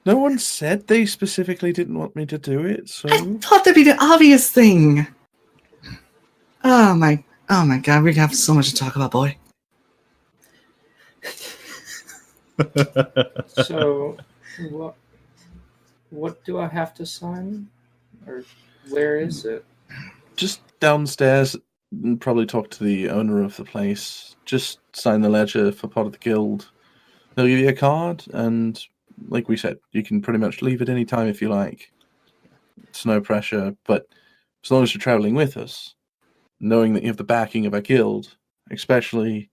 No one said they specifically didn't want me to do it, so I thought that'd be the obvious thing. Oh my god, we're gonna have so much to talk about, boy. So, what do I have to sign? Or where is it? just downstairs and probably talk to the owner of the place. Just sign the ledger for part of the guild. They'll give you a card, and like we said, you can pretty much leave at any time if you like. It's no pressure, but as long as you're traveling with us, knowing that you have the backing of our guild, especially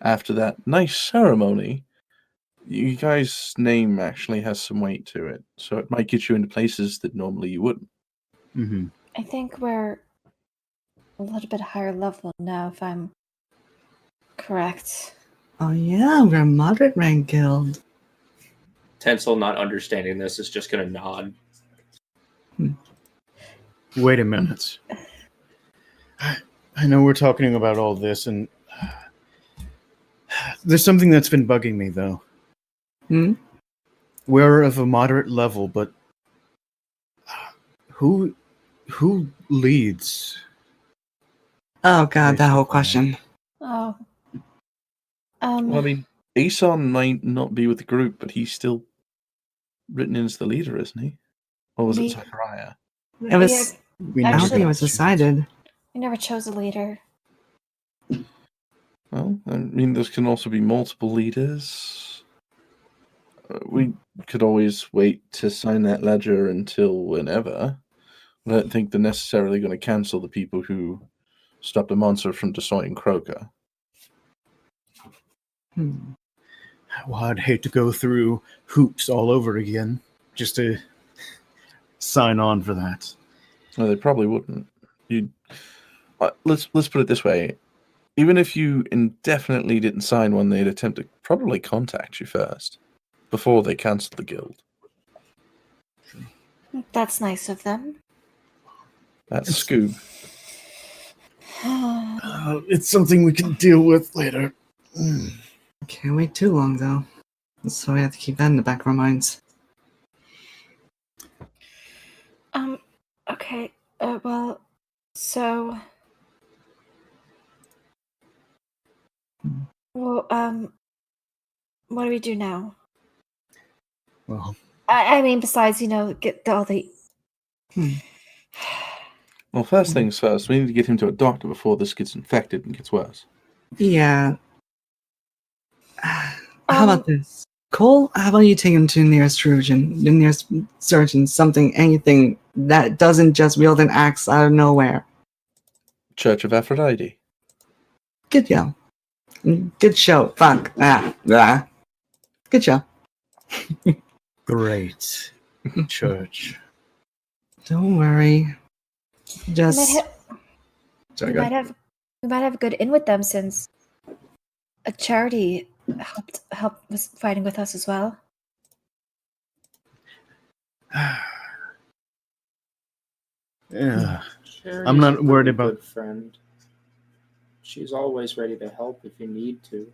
after that nice ceremony, you guys' name actually has some weight to it, so it might get you into places that normally you wouldn't. Mm-hmm. I think we're a little bit higher level now, if I'm correct. Oh yeah, we're a moderate rank guild. Tensel, not understanding this, is just going to nod. Wait a minute. I know we're talking about all this, and there's something that's been bugging me, though. We're of a moderate level, but who leads? Oh god, that whole question. Oh. Well, I mean, Aeson might not be with the group, but he's still written in as the leader, isn't he? Or was it Zachariah? It was. I don't think it was decided. We never chose a leader. Well, I mean, there can also be multiple leaders. We could always wait to sign that ledger until whenever. I don't think they're necessarily going to cancel the people who stopped the monster from destroying Krokka. Well, I'd hate to go through hoops all over again just to sign on for that. No, they probably wouldn't. Let's put it this way: even if you indefinitely didn't sign one, they'd attempt to probably contact you first before they cancelled the guild. That's nice of them. That's Scoob. It's something we can deal with later. Can't wait too long though. So we have to keep that in the back of our minds. Okay. Well, so. Well, what do we do now? Well, I mean, besides, get all the Well, first things first, we need to get him to a doctor before this gets infected and gets worse. Yeah. How about this? Cole, how about you take him to the nearest surgeon, something, anything that doesn't just wield an axe out of nowhere. Church of Aphrodite. Good yo. Good show. Fuck. Good show. Great. Church. Don't worry. Just... We might have a good in with them since a charity was fighting with us as well. Yeah. Charity's I'm not a worried really about- good friend. She's always ready to help if you need to.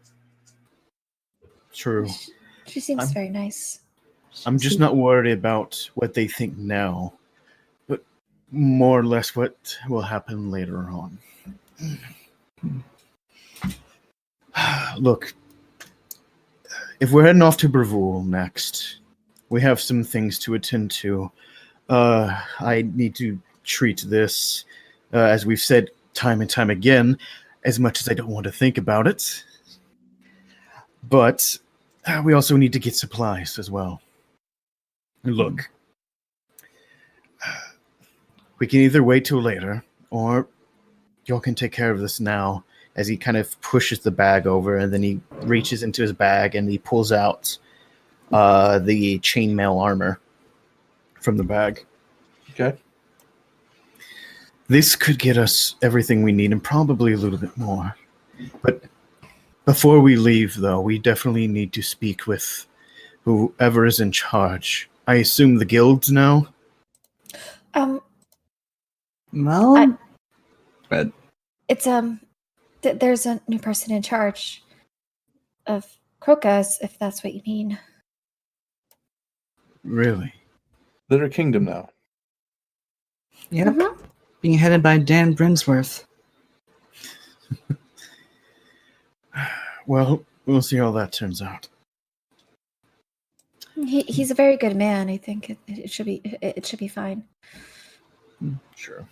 True. She seems I'm- very nice. I'm just not worried about what they think now, but more or less what will happen later on. Look, if we're heading off to Bravul next, we have some things to attend to. I need to treat this, as we've said time and time again, as much as I don't want to think about it. But we also need to get supplies as well. Look, we can either wait till later, or y'all can take care of this now, as he kind of pushes the bag over, and then he reaches into his bag and he pulls out the chainmail armor from the bag. Okay. This could get us everything we need and probably a little bit more. But before we leave, though, we definitely need to speak with whoever is in charge. I assume the guilds now? Well... But It's there's a new person in charge of Krokka, if that's what you mean. Really? They're a kingdom now. Yep. Mhm. Being headed by Dan Brinsworth. Well, we'll see how that turns out. He's a very good man. I think it should be fine. Sure.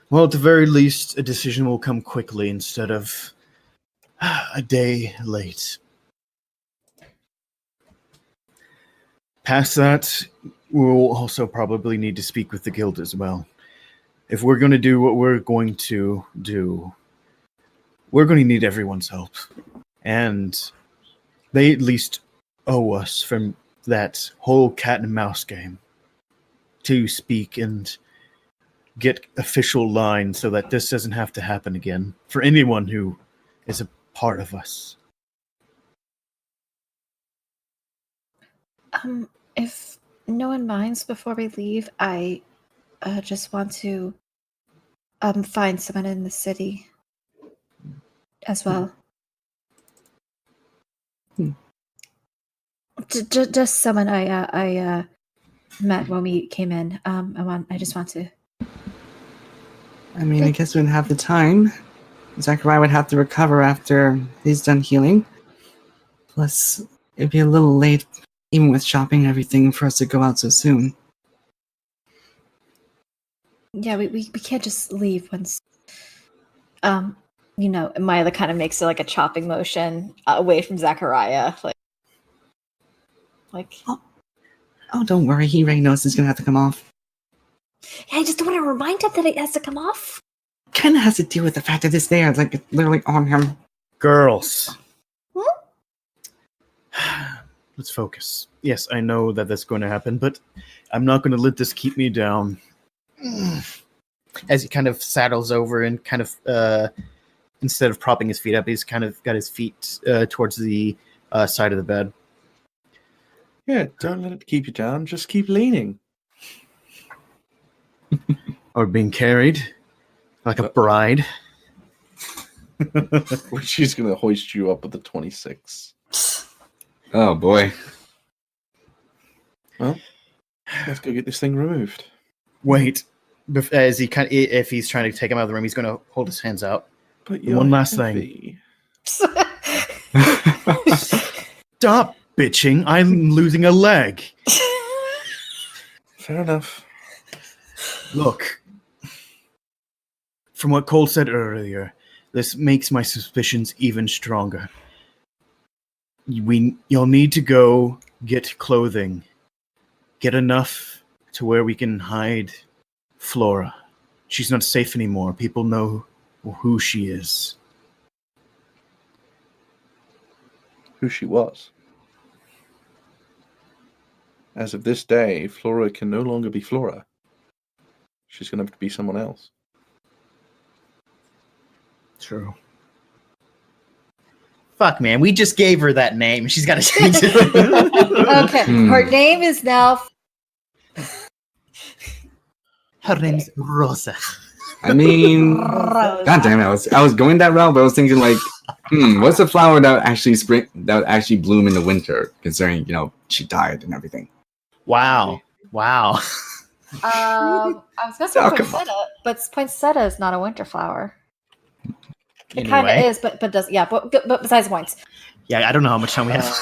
Well, at the very least, a decision will come quickly instead of a day late. Past that, we'll also probably need to speak with the guild as well. If we're going to do what we're going to do, we're going to need everyone's help. And they at least owe us from that whole cat and mouse game to speak and get official line so that this doesn't have to happen again for anyone who is a part of us. If no one minds, before we leave, I just want to find someone in the city as well. Just someone I met when we came in. I just want to. I mean, I guess we wouldn't have the time. Zachariah would have to recover after he's done healing. Plus, it'd be a little late, even with shopping and everything, for us to go out so soon. Yeah, we can't just leave once. Mila kind of makes like a chopping motion away from Zachariah, like. Oh, don't worry. He already knows it's gonna have to come off. Yeah, I just don't want to remind him that it has to come off. Kinda has to deal with the fact that it's there. It's like it's literally on him. Girls. Let's focus. Yes, I know that that's going to happen, but I'm not going to let this keep me down. As he kind of saddles over and kind of, instead of propping his feet up, he's kind of got his feet towards the side of the bed. Yeah, don't let it keep you down. Just keep leaning. Or being carried like a bride. She's going to hoist you up with the 26. Oh boy. Well, let's go get this thing removed. Wait. As he if he's trying to take him out of the room, he's going to hold his hands out. But One last thing. Stop bitching. I'm losing a leg. Fair enough. Look, from what Cole said earlier, this makes my suspicions even stronger. You'll need to go get clothing. Get enough to where we can hide Flora. She's not safe anymore. People know who she is. Who she was. As of this day, Flora can no longer be Flora. She's going to have to be someone else. True. Fuck, man. We just gave her that name. She's got to change it. Okay, her name is now. Her name's Rosa. I mean, Rosa. God damn it! I was going that route, but I was thinking like, what's a flower that would actually bloom in the winter? Considering she died and everything. Wow. I was gonna say Oh, come poinsettia, but poinsettia is not a winter flower. It kind of Anyway. is, but does but besides points. Yeah, I don't know how much time we have.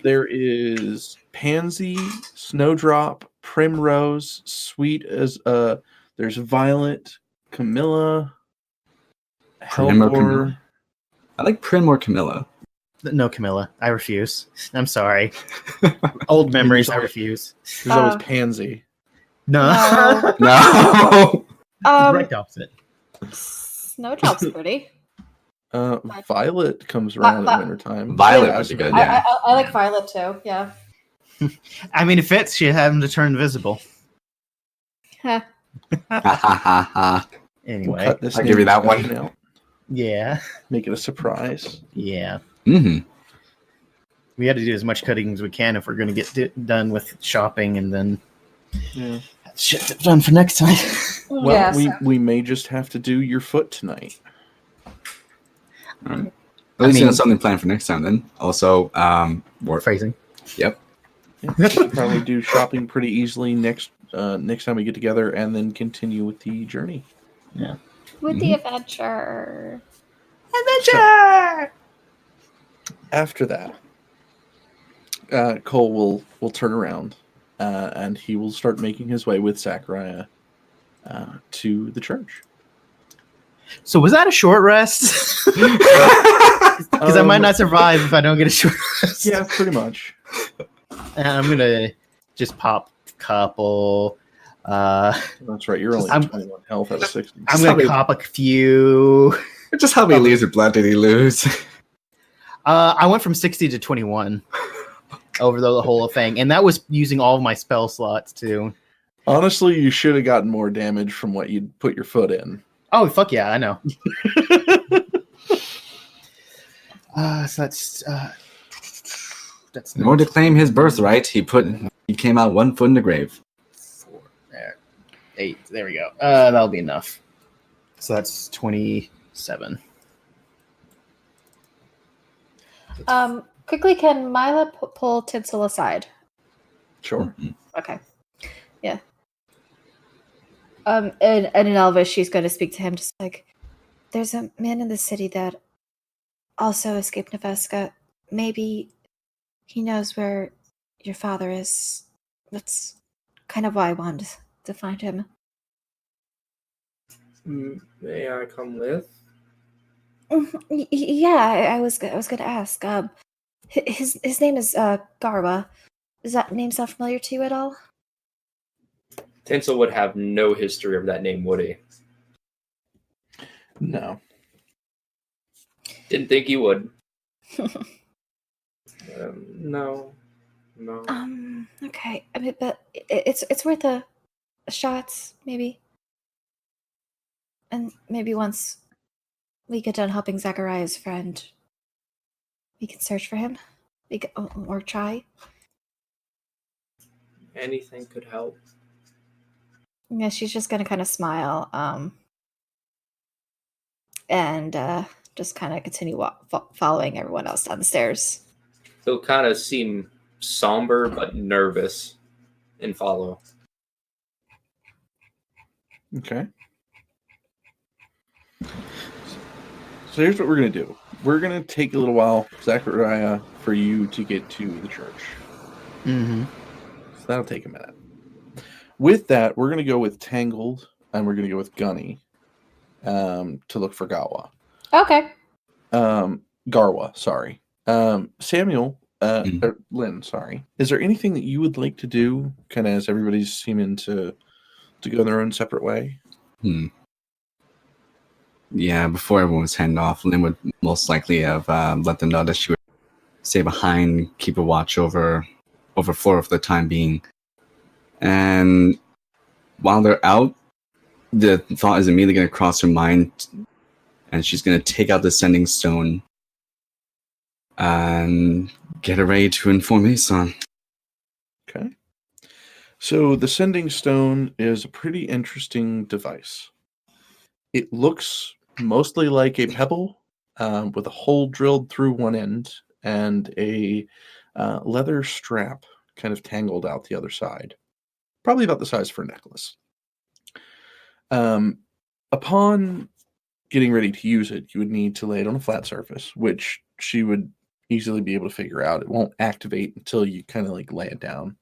There is pansy, snowdrop, primrose, sweet as there's violet, Camilla, Prim or hellebore. Camilla? I like Prim or Camilla. No, Camilla. I refuse. I'm sorry. Old memories. I refuse. There's always pansy. No. No. Direct opposite. Snowdrop's pretty. Violet comes around in the wintertime. Violet Yeah, would be good. I, Yeah. I like violet too. Yeah. I mean, it fits. You have him to turn invisible. Ha ha ha ha. We'll Anyway. cut this I'll give you that one. discussion out. Yeah. Make it a surprise. Yeah. Mm-hmm. We had to do as much cutting as we can if we're going to get done with shopping and then Yeah. have shit done for next time. Well, Yeah, we may just have to do your foot tonight. All right. At least that's something planned for next time then. Also, Phrasing. Yeah, we can probably do shopping pretty easily next time we get together, and then continue with the journey. with the adventure. After that, Cole will turn around, and he will start making his way with Zachariah to the church. So was that a short rest? Because I might not survive if I don't get a short rest. Yeah, pretty much. And I'm going to just pop a couple. That's right. You're only I'm- 21 health out of 60. I'm going to cop a few. Just how many leaves of blood did he lose? I went from 60 to 21 over the whole thing. And that was using all of my spell slots, too. Honestly, you should have gotten more damage from what you'd put your foot in. Oh, fuck yeah, I know. So that's In order to claim his birthright, he came out 1 foot in the grave. 4 there. 8. There we go. That'll be enough. So that's 27. Quickly, can Mila pull Tensel aside? Sure. Okay. Yeah. And in Elvish, she's going to speak to him, just like, there's a man in the city that also escaped Neveska. Maybe he knows where your father is. That's kind of why I wanted to find him. May I come with? Yeah, I was going to ask. His name is Garwa. Does that name sound familiar to you at all? Tensel would have no history of that name, would he? No. Didn't think he would. No. Okay. I mean, but it's worth a shot, maybe. And maybe once we get done helping Zachariah's friend, we can search for him. We can, or try. Anything could help. Yeah, she's just gonna kind of smile, and just kind of continue following everyone else down the stairs. He'll kind of seem somber but nervous and follow. Okay. So here's what we're going to do. We're going to take a little while, Zachariah, for you to get to the church. Mm-hmm. So that'll take a minute. With that, we're going to go with Tangled, and we're going to go with Gunny to look for Gawa. Okay. Garwa, sorry. Samuel, Mm. or Lynn, sorry. Is there anything that you would like to do, kind of as everybody's seeming to go their own separate way? Yeah, before everyone was heading off, Lynn would most likely have let them know that she would stay behind, keep a watch over Flora for the time being. And while they're out, the thought is immediately going to cross her mind, and she's going to take out the sending stone and get her ready to inform Aeson. Okay. So the sending stone is a pretty interesting device. It looks mostly like a pebble with a hole drilled through one end and a leather strap kind of tangled out the other side. Probably about the size for a necklace. Upon getting ready to use it, you would need to lay it on a flat surface, which she would easily be able to figure out. It won't activate until you kind of like lay it down.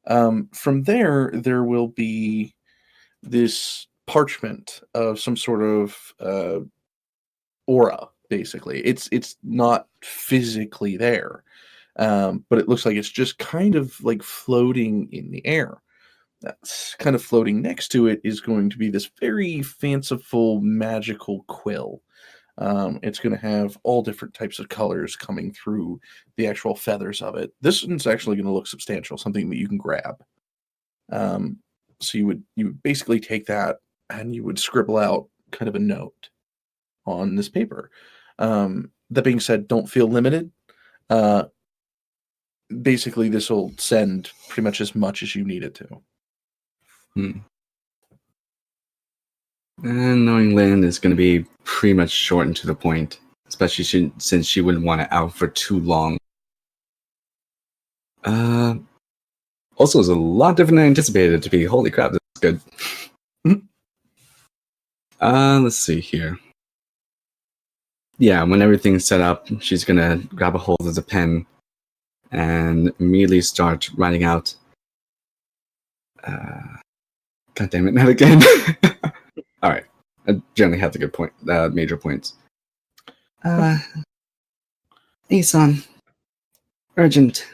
From there will be this parchment of some sort of aura, basically. It's not physically there, but it looks like it's just kind of like floating in the air. That's kind of floating next to it is going to be this very fanciful magical quill. It's going to have all different types of colors coming through the actual feathers of it. This one's actually going to look substantial, something that you can grab. So you would basically take that and you would scribble out kind of a note on this paper. That being said, don't feel limited. Basically, this will send pretty much as much as you need it to. And knowing Lynn is going to be pretty much short and to the point, especially since she wouldn't want it out for too long. Also, it's a lot different than I anticipated it to be. Holy crap, this is good. Let's see here. Yeah, when everything's set up, she's going to grab a hold of the pen and immediately start writing out. God damn it, not again. All right. I generally have the good point, major points. Aeson. Urgent.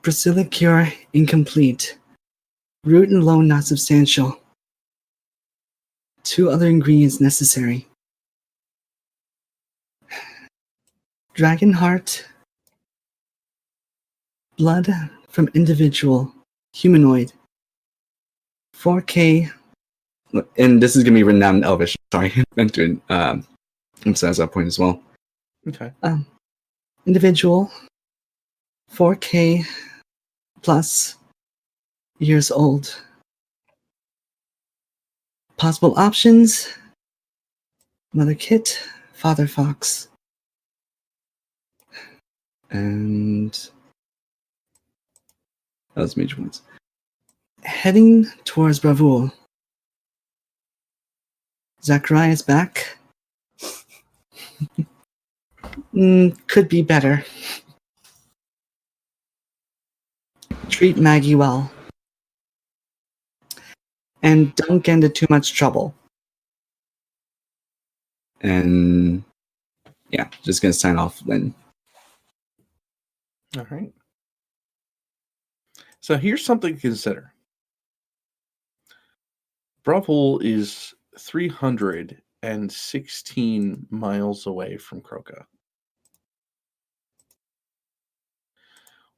Priscilla cure incomplete. Root and loan not substantial. 2 other ingredients necessary. Dragon heart. Blood from individual. Humanoid. 4K. And this is going to be written down in Elvish. Sorry, I meant to emphasize that point as well. Okay. Individual. 4K plus years old. Possible options. Mother Kit, Father Fox. And that was major points. Heading towards Bravul. Zachariah is back. Could be better. Treat Maggie well. And don't get into too much trouble. And yeah, just gonna sign off then. All right. So here's something to consider. Bravul is 316 miles away from Krokka.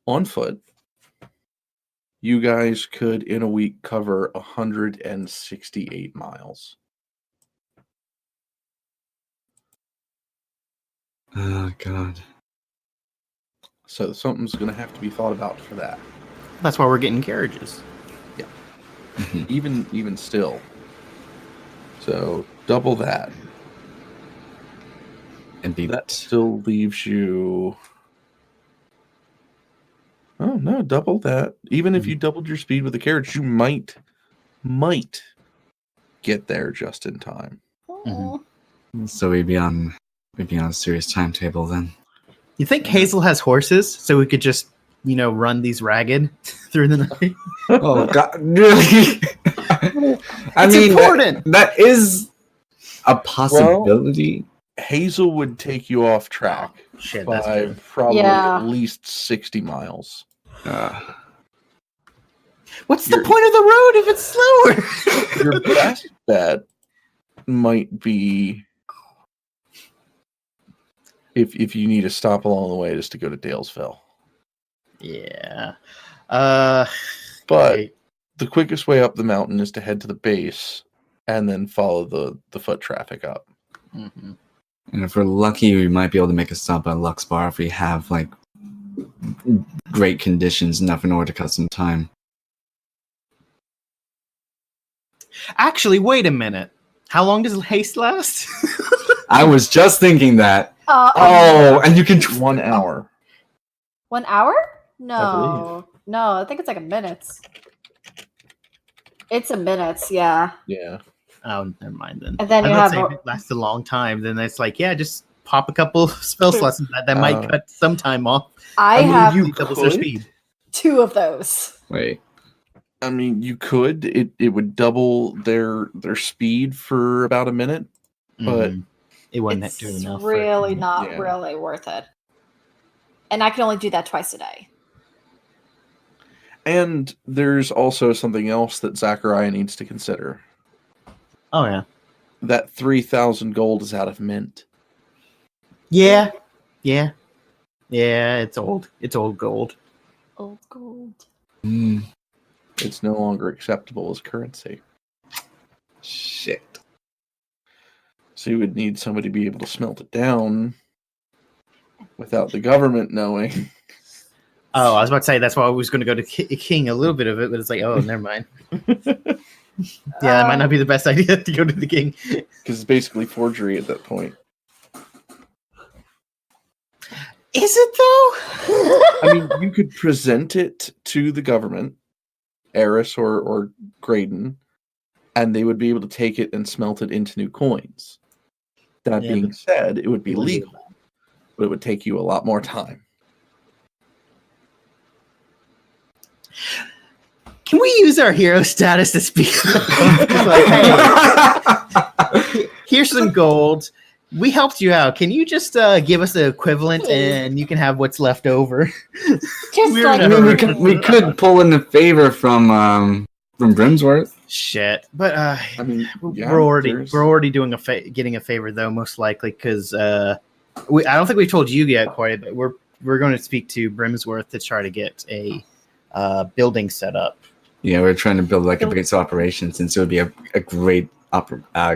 On foot, you guys could, in a week, cover 168 miles. Oh, God. So something's going to have to be thought about for that. That's why we're getting carriages. Yeah. Even still. So double that. And that still leaves you... Oh, no, double that. Even if you doubled your speed with the carriage, you might get there just in time. So we'd be on a serious timetable then. You think Hazel has horses, so we could just run these ragged through the night. Oh God, really? I It's mean, important. that is a possibility. Hazel would take you off track Shit, that's by true. probably Yeah. at least 60 miles. What's the point of the road if it's slower? Your best bet might be if you need to stop along the way just to go to Dalesville. Yeah. But Okay. the quickest way up the mountain is to head to the base and then follow the foot traffic up. Mm-hmm. And if we're lucky, we might be able to make a stop at Lux Bar if we have like great conditions enough in order to cut some time. Actually, wait a minute. How long does haste last? I was just thinking that. Oh, And you can 1 hour. 1 hour? believe. No, I think it's like a minute. It's a minute, yeah. Yeah. Oh, never mind then. And then I you was have about to say, if it lasts a long time, then it's like, yeah, just pop a couple spell slots. That might cut some time off. I mean, have you Doubles their could. speed. 2 of those. Wait. I mean, you could. It would double their speed for about a minute. But Mhm. It wasn't It's doing enough. really not Yeah. really worth it. And I can only do that twice a day. And there's also something else that Zachariah needs to consider. Oh yeah. That 3,000 gold is out of mint. Yeah. Yeah. Yeah. It's old. It's old gold. Old gold. Mm, It's no longer acceptable as currency. shit. So you would need somebody to be able to smelt it down without the government knowing. Oh, I was about to say that's why I was going to go to King a little bit of it, but it's like, oh, never mind. Yeah, it might not be the best idea to go to the King. Because it's basically forgery at that point. Is it though? I mean, you could present it to the government, Eris or Graydon, and they would be able to take it and smelt it into new coins. That Yeah, being said, it would be it would be- legal, but it would take you a lot more time. Can we use our hero status to speak? Like, hey, here's some gold. We helped you out. Can you just give us the equivalent, and you can have what's left over? Just We're like in I a mean, hurry. we could pull in a favor from Brimsworth. Shit, but I mean, yeah, we're there's- already doing getting a favor though, most likely because I don't think we've told you yet, Corey, but we're going to speak to Brimsworth to try to get a building set up. Yeah, we're trying to build like a base operation since it would be a great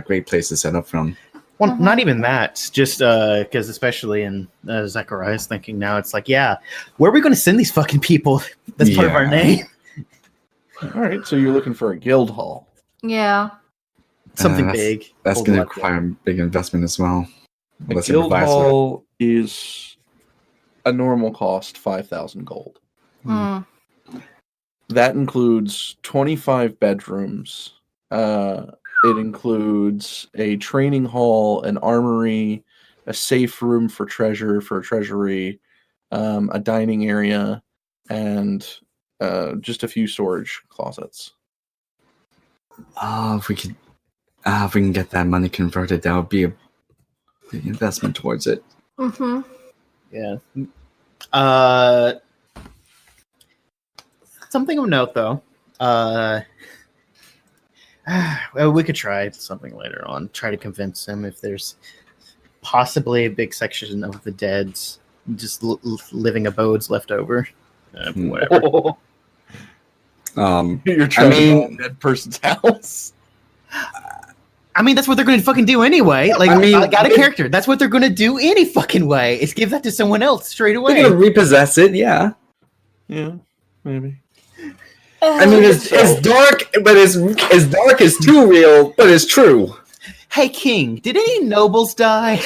great place to set up from. Well, not even that. Just because, especially in Zachariah's thinking now, it's like, yeah, where are we going to send these fucking people? That's part of our Yeah. name. All right, so you're looking for a guild hall. Yeah. Something that's- big. That's Hold going to up. require a big investment as well. A Let's guild improvise with it. hall is a normal cost 5,000 gold. Mm. That includes 25 bedrooms. It includes a training hall, an armory, a safe room for treasure for a treasury, a dining area, and just a few storage closets. Oh, if we can get that money converted, that would be a big investment towards it. Mm-hmm. Yeah. Something of note, though. Well, we could try something later on. Try to convince him if there's possibly a big section of the dead's just living abodes left over. Whatever. You're trying to mean- buy a dead person's house. I mean, that's what they're going to fucking do anyway. Like, I mean, I got a character. That's what they're going to do any fucking way. Is give that to someone else straight away. They're gonna repossess it, yeah. Yeah, maybe. I mean, it's dark, but it's as dark as too real, but it's true. Hey, King, did any nobles die?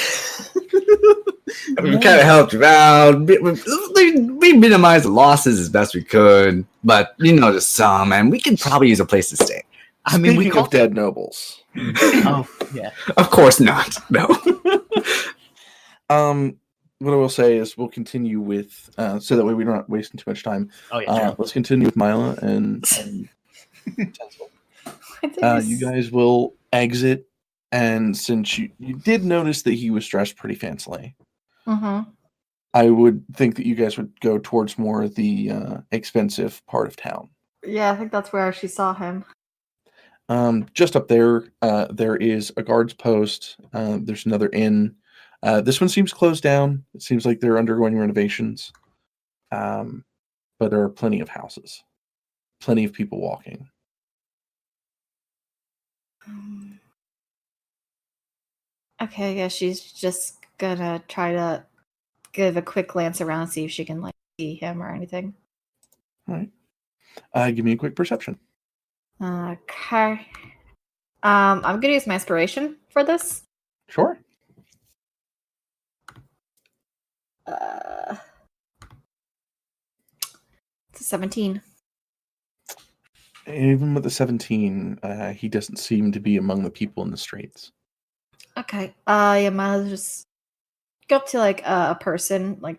We kind of helped you out. We minimized the losses as best we could, but there's some, and we could probably use a place to stay. I mean, we Speaking called of dead nobles, Oh, yeah. Of course not. No. what I will say is we'll continue with so that way we're not wasting too much time. Oh yeah, sure. Let's continue with Mila and Tensel. I think You guys will exit, and since you did notice that he was dressed pretty fancily, Mm-hmm. I would think that you guys would go towards more of the expensive part of town. Yeah, I think that's where she saw him. Just up there, there is a guard's post. There's another inn. This one seems closed down. It seems like they're undergoing renovations. But there are plenty of houses, plenty of people walking. Okay, I guess she's just gonna try to give a quick glance around, see if she can like see him or anything. All right. Give me a quick perception. Okay. I'm gonna use my inspiration for this. Sure. It's a 17. Even with the 17, he doesn't seem to be among the people in the streets. Okay. Yeah, Miles just go up to like a person, like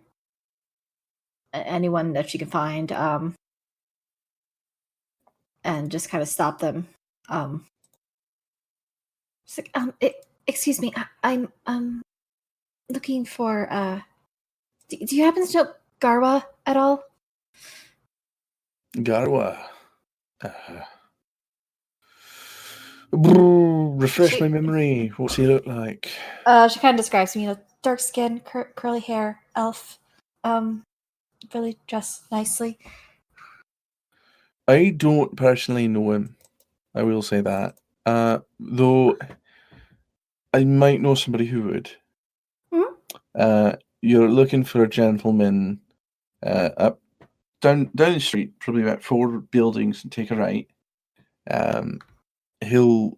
anyone that she can find, and just kind of stop them. Just like, excuse me, I'm looking for do you happen to know Garwa at all? Garwa. Refresh my memory. What's he look like? She kind of describes me, dark skin, curly hair, elf, really dressed nicely. I don't personally know him. I will say that. Though I might know somebody who would. You're looking for a gentleman up down the street, probably about 4 buildings, and take a right. He'll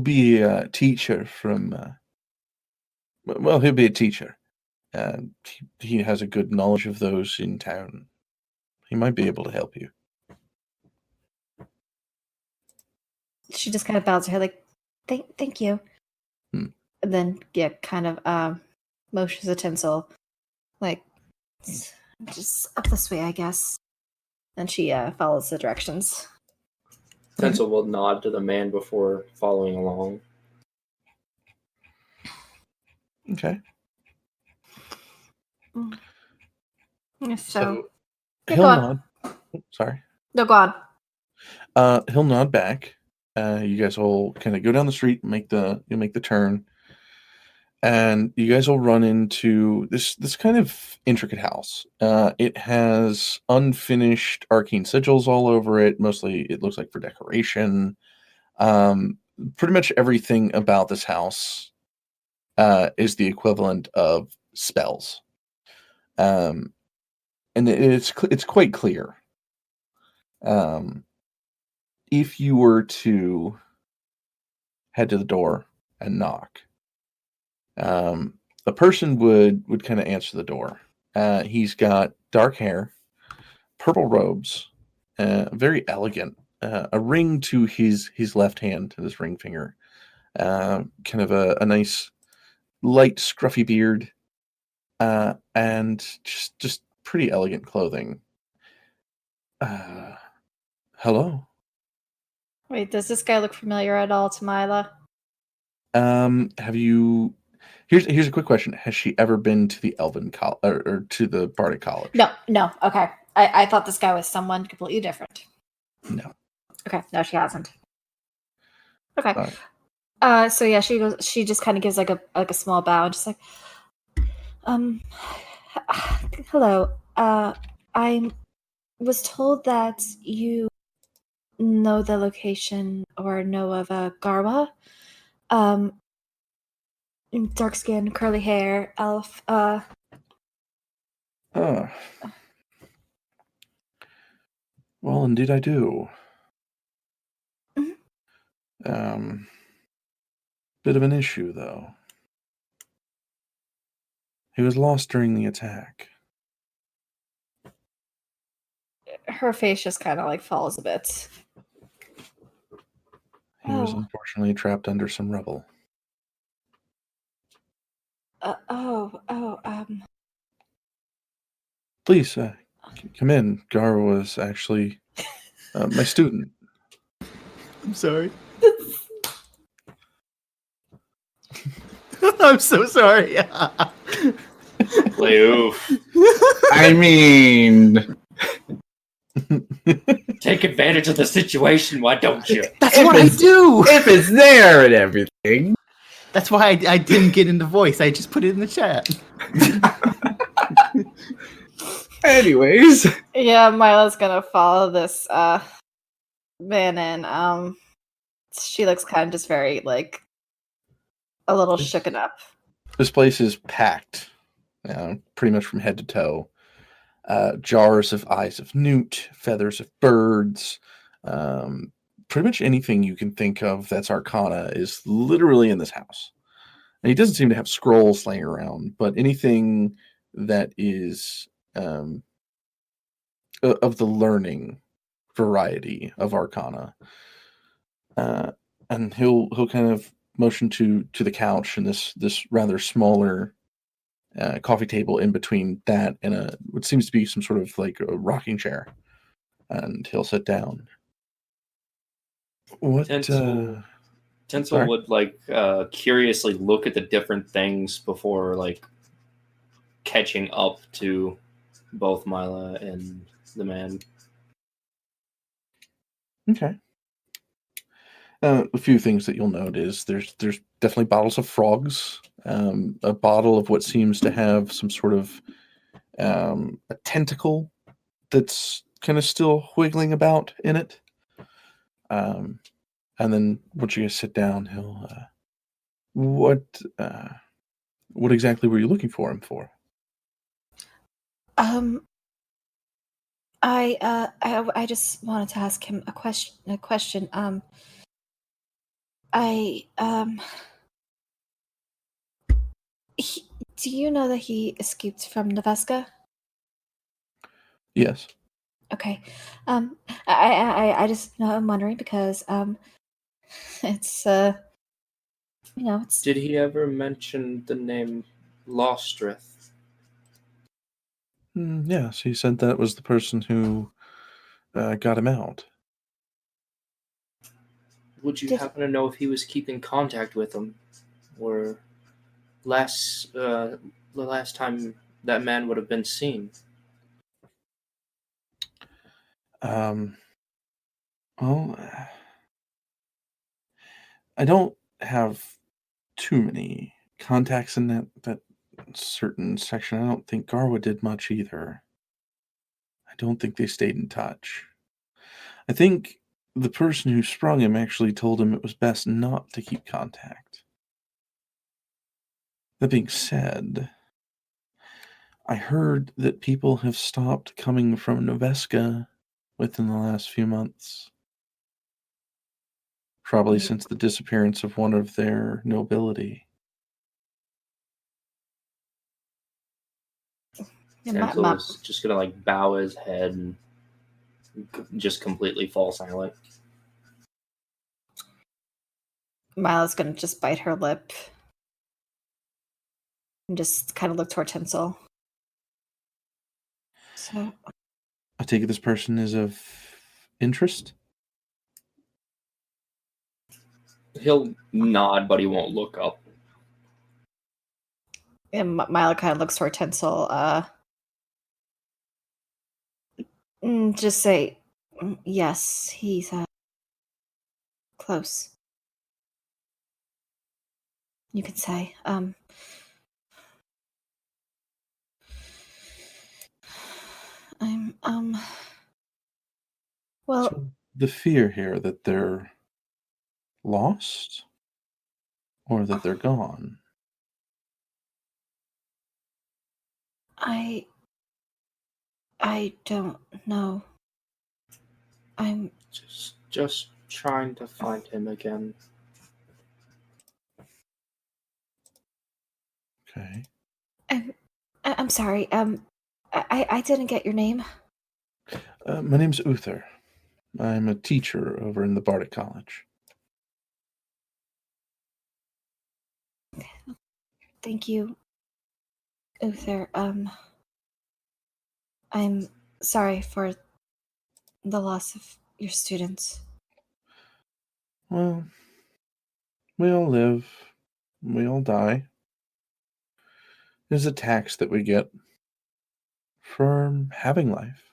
be a teacher from. Well, he'll be a teacher. He has a good knowledge of those in town. He might be able to help you. She just kind of bows her head, like, thank you. Hmm. And then, yeah, kind of motions a Tensel, like, just up this way, I guess. And she follows the directions. Tensel will nod to the man before following along. Okay. So He'll nod. Sorry. No, go on. He'll nod back. You guys will kind of go down the street, you'll make the turn, and you guys will run into this kind of intricate house. It has unfinished arcane sigils all over it. Mostly, it looks like for decoration. Pretty much everything about this house is the equivalent of spells, and it's quite clear. If you were to head to the door and knock, the person would kind of answer the door. He's got dark hair, purple robes, very elegant. A ring to his left hand, to his ring finger. Kind of a nice light scruffy beard, and just pretty elegant clothing. Hello. Wait, does this guy look familiar at all to Mila? Have you? Here's a quick question: has she ever been to the Elven College or to the Bardic College? No. Okay, I thought this guy was someone completely different. No. Okay, no, she hasn't. Okay. Right. So yeah, she just kind of gives like a small bow, and just like, hello. I was told that you know the location or know of Garwa. Dark skin, curly hair, elf. Well, indeed I do. Mhm. Bit of an issue though. He was lost during the attack. Her face just kind of like falls a bit. He was unfortunately trapped under some rubble. Please, come in. Gar was actually my student. I'm sorry. I'm so sorry. Like, oof. I mean, Take advantage of the situation, why don't you? That's If what I it's- do. if it's there and everything. That's why I didn't get into voice. I just put it in the chat. Anyways, Yeah, Mila's gonna follow this man in. She looks kind of just very like a little shooken up. This place is packed, pretty much from head to toe. Jars of eyes of newt, feathers of birds, pretty much anything you can think of that's arcana is literally in this house. And he doesn't seem to have scrolls laying around, but anything that is of the learning variety of arcana. And he'll kind of motion to the couch and this rather smaller coffee table in between that and what seems to be some sort of like a rocking chair, and he'll sit down. What? Tensel sorry? would like curiously look at the different things before like catching up to both Mila and the man. Okay. A few things that you'll note is there's definitely bottles of frogs, a bottle of what seems to have some sort of a tentacle that's kind of still wiggling about in it. And then once you guys sit down, he'll what exactly were you looking for him for? I just wanted to ask him a question. Do you know that he escaped from Neveska? Yes. Okay. I just know I'm wondering because it's it's Did he ever mention the name Lostreth? Yes, he said that was the person who got him out. Would you Did- happen to know if he was keeping contact with him, or the last time that man would have been seen? Well, I don't have too many contacts in that certain section. I don't think Garwa did much either. I don't think they stayed in touch. I think the person who sprung him actually told him it was best not to keep contact. That being said, I heard that people have stopped coming from Noveska within the last few months. Probably since the disappearance of one of their nobility. Tensel is just gonna like bow his head and just completely fall silent. Mila's gonna just bite her lip and just kind of look toward Tensel. so. I take it this person is of interest? He'll nod, but he won't look up. And Mila kind of looks toward Tensel. Just say, yes, he's close. You could say. Well, So the fear here that they're lost or that they're gone. I don't know. I'm Just trying to find him again. Okay. I'm sorry. I didn't get your name. My name's Uther. I'm a teacher over in the Bardic College. Thank you, Uther. I'm sorry for the loss of your students. Well, we all live, we all die. There's a tax that we get for having life.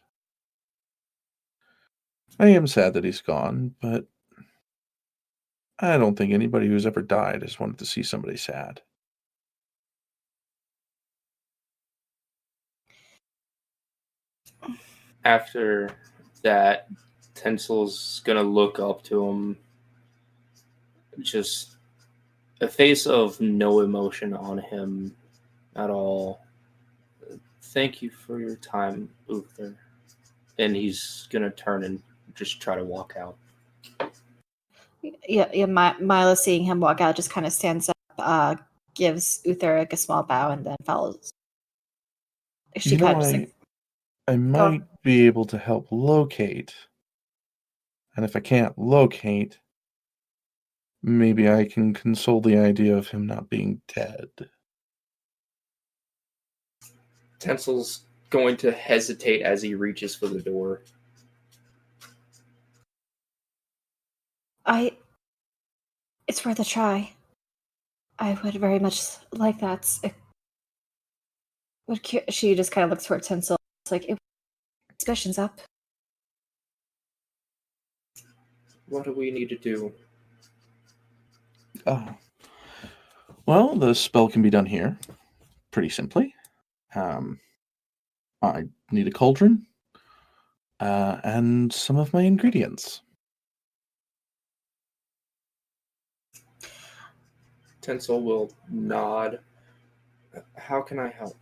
I am sad that he's gone, but I don't think anybody who's ever died has wanted to see somebody sad. After that, Tensel's gonna look up to him, just a face of no emotion on him at all. Thank you for your time, Uther. And he's gonna turn and just try to walk out. Yeah. Mila, seeing him walk out, just kind of stands up, gives Uther like a small bow, and then follows. She You know, kind of just like, I might be able to help locate. And if I can't locate, maybe I can console the idea of him not being dead. Tensel's going to hesitate as he reaches for the door. It's worth a try. I would very much like that. she just kind of looks toward Tensel. It's like, Suspicions up. What do we need to do? Well, the spell can be done here pretty simply. I need a cauldron and some of my ingredients. Tensel will nod. How can I help?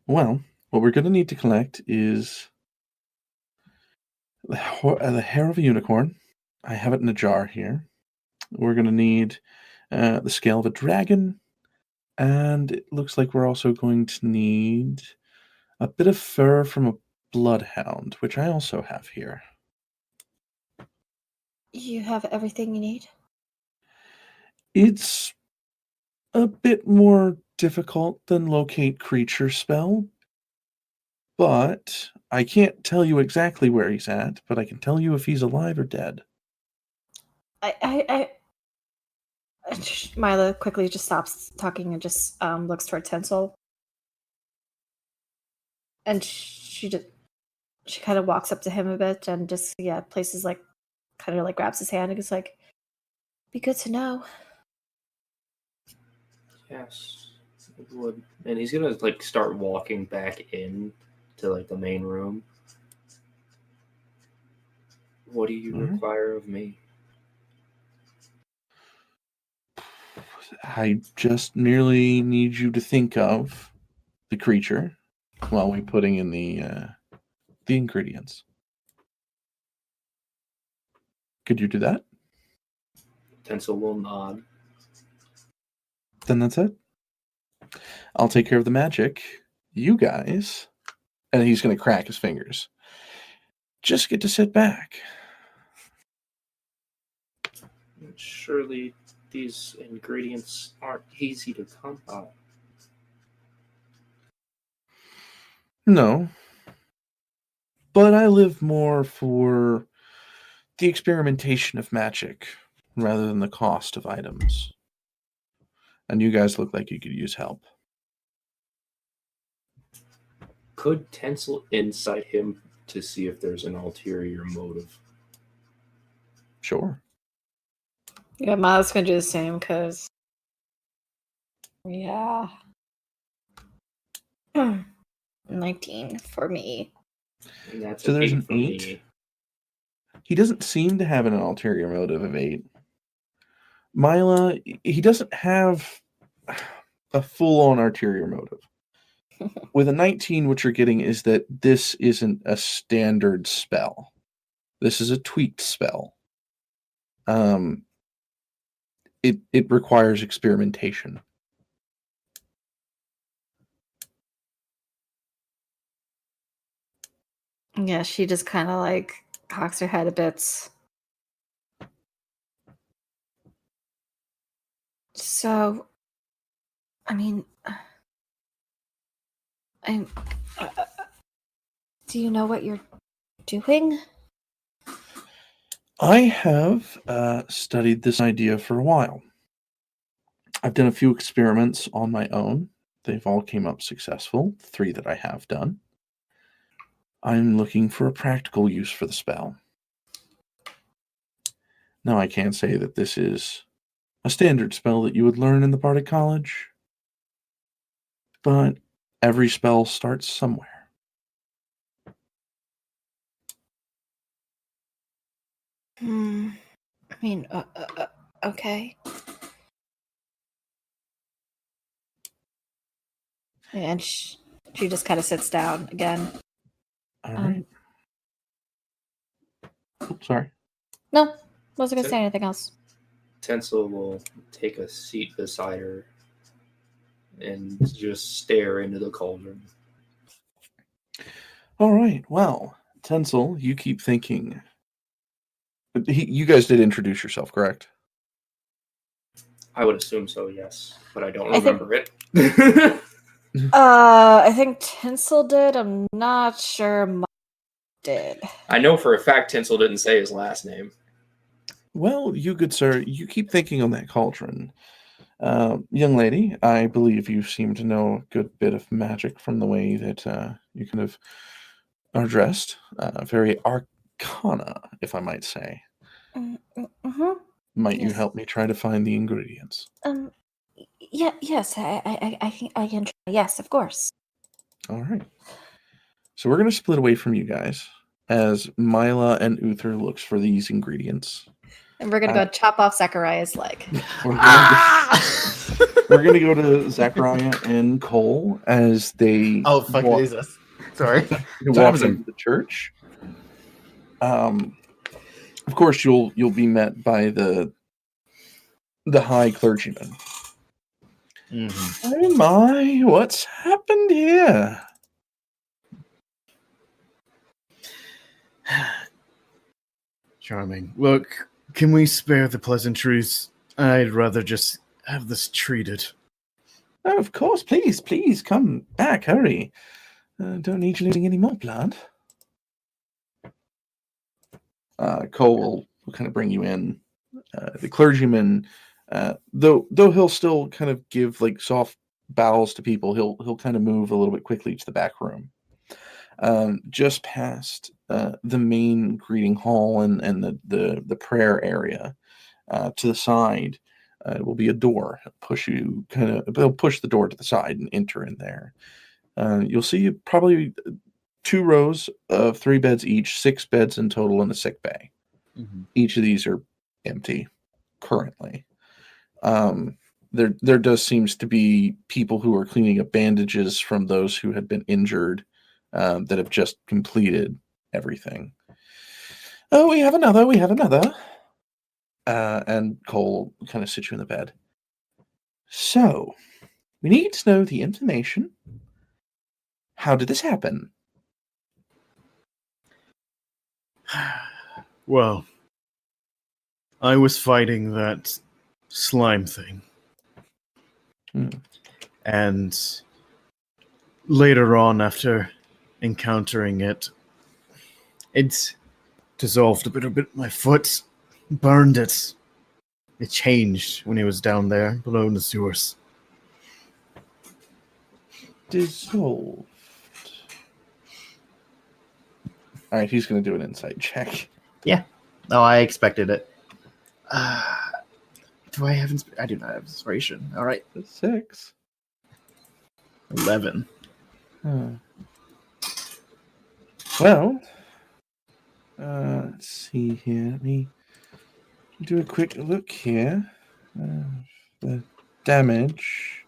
Well, what we're going to need to collect is the hair of a unicorn. I have it in a jar here. We're going to need the scale of a dragon, and it looks like we're also going to need a bit of fur from a bloodhound, which I also have here. You have everything you need? It's a bit more difficult than locate creature spell, but I can't tell you exactly where he's at, but I can tell you if he's alive or dead. Mila quickly just stops talking and just looks toward Tensel. And she kind of walks up to him a bit and just places like kind of like grabs his hand and is like, Be good to know. Yes, it would. And he's gonna like start walking back in to like the main room. What do you require of me? I just merely need you to think of the creature while we're putting in the ingredients. Could you do that? Tensel will nod. Then that's it. I'll take care of the magic. You guys, and he's going to crack his fingers, just get to sit back. Surely these ingredients aren't easy to come by. No, but I live more for the experimentation of magic rather than the cost of items. And you guys look like you could use help. Could Tensel insight him to see if there's an ulterior motive? Sure. yeah, Mila's gonna do the same because, yeah. 19 for me. And that's So an there's 8 an for 8? me. He doesn't seem to have an ulterior motive of 8. Mila, he doesn't have a full-on ulterior motive. With a 19, what you're getting is that this isn't a standard spell. This is a tweaked spell. It requires experimentation. Yeah, she just kind of like cocks her head a bit. So, I mean, I'm. Do you know what you're doing? I have studied this idea for a while. I've done a few experiments on my own. They've all came up successful, 3 that I have done. I'm looking for a practical use for the spell. Now, I can't say that this is a standard spell that you would learn in the Bardic College, but every spell starts somewhere. I mean, okay. And she just kind of sits down again. All right. Sorry. No, wasn't going to say anything else. Tensel will take a seat beside her and just stare into the cauldron. All right. Well, Tensel, you keep thinking. You guys did introduce yourself, correct? I would assume so, yes, but I don't I think- remember it. I think Tensel did. I'm not sure Mike did. I know for a fact Tensel didn't say his last name. Well, you good sir, you keep thinking on that cauldron. Young lady, I believe you seem to know a good bit of magic from the way that you kind of are dressed. Very arcana, if I might say. Mm-hmm. Might you Yes. help me try to find the ingredients? Yeah. Yes. I can. Try. Yes, of course. All right. So we're going to split away from you guys as Mila and Uther looks for these ingredients. And we're going to go chop off Zachariah's leg. We're going to go to Zachariah and Cole as they Oh, fuck walk, Jesus. Sorry. walk into the church. Of course, you'll be met by the high clergyman. Mm-hmm. Oh my! What's happened here? Charming. Look, can we spare the pleasantries? I'd rather just have this treated. Oh, of course. Please come back. Hurry. Don't need you losing any more blood. Cole will kind of bring you in. The clergyman, though he'll still kind of give like soft bows to people, he'll kind of move a little bit quickly to the back room, just past the main greeting hall and the prayer area. To the side will be a door. He'll push the door to the side and enter in there. You'll see probably 2 rows of 3 beds each, 6 beds in total in the sick bay. Mm-hmm. Each of these are empty currently. There does seems to be people who are cleaning up bandages from those who had been injured that have just completed everything. Oh, we have another. And Cole kind of sits you in the bed. So, we need to know the information. How did this happen? Well, I was fighting that slime thing. And later on, after encountering it, it dissolved a bit. My foot burned it. It changed when he was down there below in the sewers. Dissolved. All right, he's going to do an insight check. Oh, I expected it. Do I have I do not have inspiration. All right. 6. 11. Well, let's see here. Let me do a quick look here. The damage.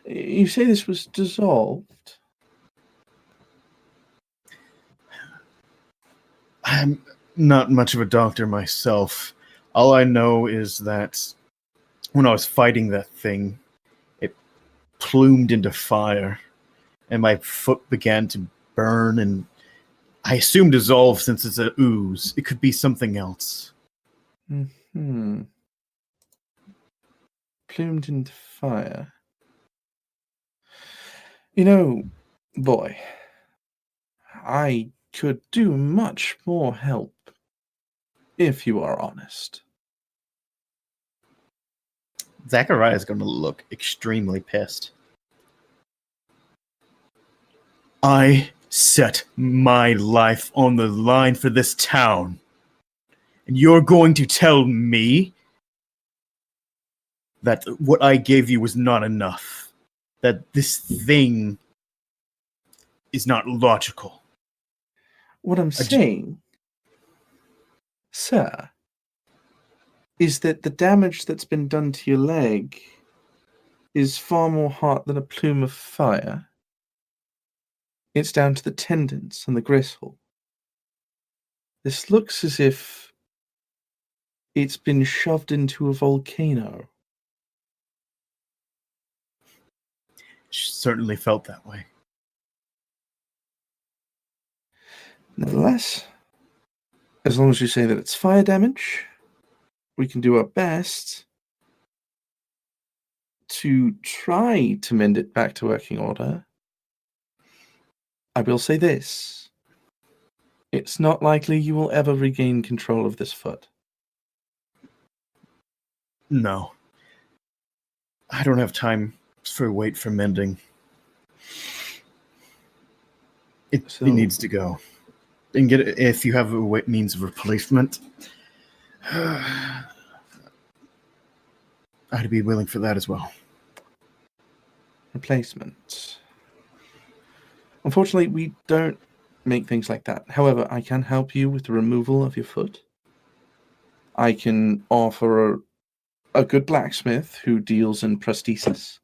You say this was dissolved? I'm not much of a doctor myself. All I know is that when I was fighting that thing, it plumed into fire, and my foot began to burn, and I assume dissolve since it's a ooze. It could be something else. plumed into fire. You know, boy, I could do much more help if you are honest. Zachariah is going to look extremely pissed. I set my life on the line for this town. And you're going to tell me that what I gave you was not enough? That this thing is not logical? What I'm saying, sir, is that the damage that's been done to your leg is far more hot than a plume of fire. It's down to the tendons and the gristle. This looks as if it's been shoved into a volcano. Certainly felt that way. Nevertheless, as long as you say that it's fire damage, we can do our best to try to mend it back to working order. I will say this. It's not likely you will ever regain control of this foot. No. I don't have time for wait for mending. It needs to go. And get it, if you have a means of replacement, I'd be willing for that as well. Replacement. Unfortunately, we don't make things like that. However, I can help you with the removal of your foot. I can offer a good blacksmith who deals in prosthesis.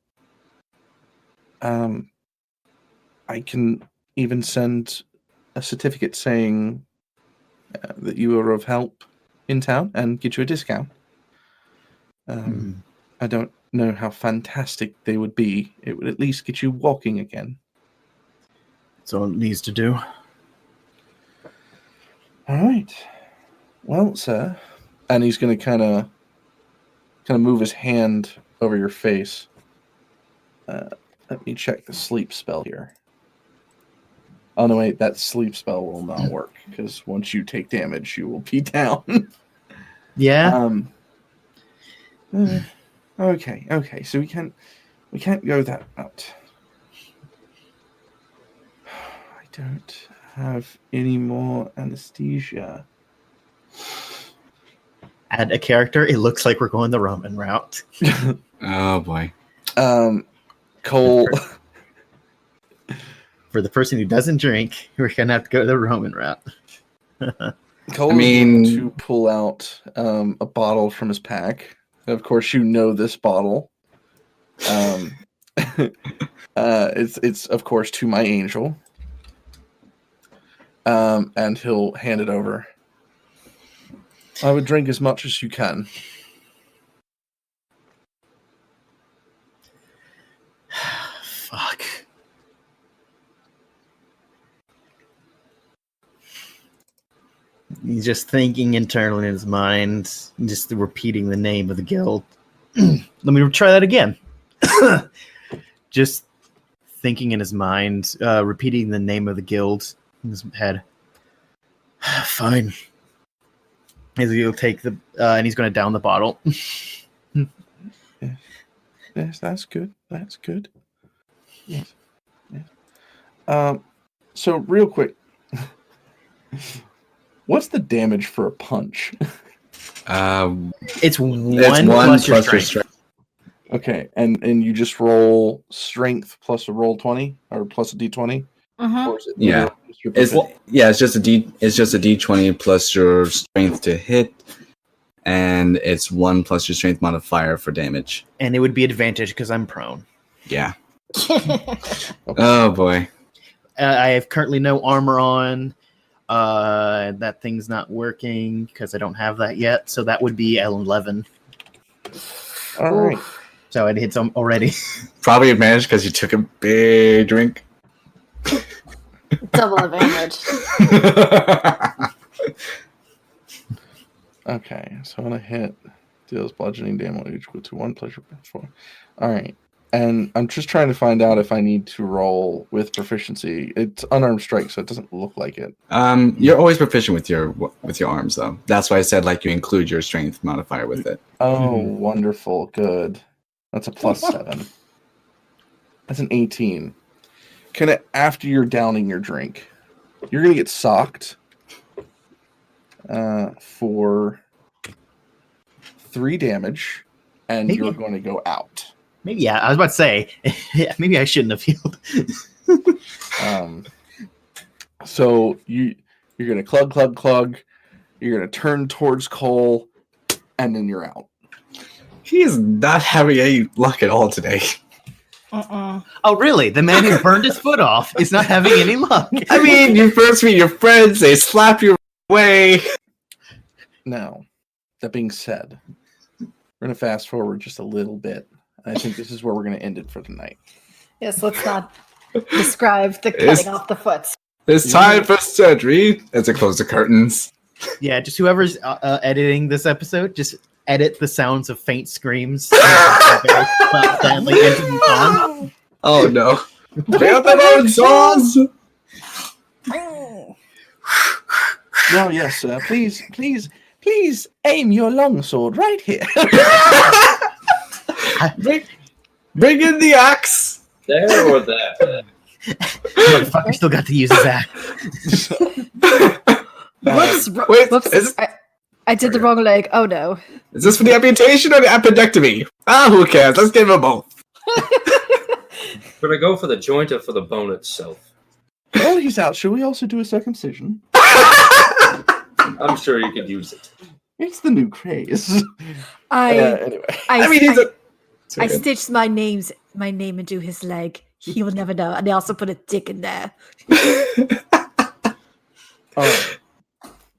I can even send a certificate saying that you are of help in town and get you a discount. I don't know how fantastic they would be. It would at least get you walking again. That's all it needs to do. All right. Well, sir, and he's going to kind of move his hand over your face. Let me check the sleep spell here. Oh no, wait, that sleep spell will not work because once you take damage, you will be down. Yeah. Okay. So we can't go that route. I don't have any more anesthesia. Add a character. It looks like we're going the Roman route. Oh boy. Cole. For the person who doesn't drink, we're gonna have to go the Roman route. Cole is going to pull out a bottle from his pack. Of course, you know this bottle. It's of course to my angel. And he'll hand it over. I would drink as much as you can. Fuck. He's just thinking internally in his mind, just repeating the name of the guild. Let me try that again. Just thinking in his mind, repeating the name of the guild in his head. Fine. He'll take the and he's going to down the bottle. Yes, that's good. That's good. Yes. So real quick, what's the damage for a punch? It's one plus your strength. Okay, and you just roll strength plus a roll 20 or plus a d20. Mm-hmm. Or is it Yeah. It's just a d20 plus your strength to hit, and it's 1 plus your strength modifier for damage. And it would be advantage because I'm prone. Yeah. Oh boy. I have currently no armor on. That thing's not working because I don't have that yet. So that would be 11. All right. So it hits already. Probably advantage because you took a big drink. Double advantage. Okay, so I'm gonna hit Deals bludgeoning damage equal to 1 pleasure. 4. All right. And I'm just trying to find out if I need to roll with proficiency. It's unarmed strike, so it doesn't look like it. You're always proficient with your arms, though. That's why I said like you include your strength modifier with it. Oh, wonderful. Good. That's a +7. That's an 18. Kind of after you're downing your drink, you're going to get socked for 3 damage, and Maybe. you're going to go out. Maybe, yeah. I was about to say, maybe I shouldn't have healed. So you're going to clug. You're going to turn towards Cole, and then you're out. He is not having any luck at all today. Oh, really? The man who burned his foot off is not having any luck. I mean, you first meet your friends, they slap you away. Now, that being said, we're going to fast forward just a little bit. I think this is where we're going to end it for tonight. Yes, let's not describe the cutting off the foot. It's time for surgery. As I close the curtains. Yeah, just whoever's editing this episode, just edit the sounds of faint screams silently into the song. Oh no. Bring up the own songs! Now, yes, sir. Please aim your longsword right here. Bring in the axe! There or there. Motherfucker still got to use his axe. Whoops. I did the wrong leg. Oh no. Is this for the amputation or the appendectomy? Who cares? Let's give them both. Should I go for the joint or for the bone itself? While he's out, should we also do a circumcision? I'm sure you could use it. It's the new craze. Anyway. I stitched my name into his leg. He will never know. And I also put a dick in there. All right.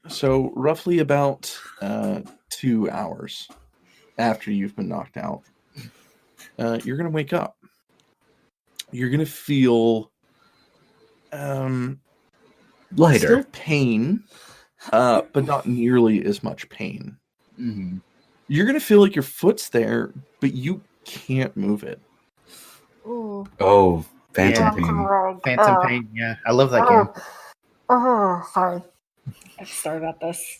So roughly about 2 hours after you've been knocked out, you're going to wake up. You're going to feel Lighter. Still pain, but not nearly as much pain. Mm-hmm. You're going to feel like your foot's there, but you can't move it. Ooh. Oh, phantom pain. Phantom Pain, yeah. I love that game. Oh, sorry. I'm sorry about this.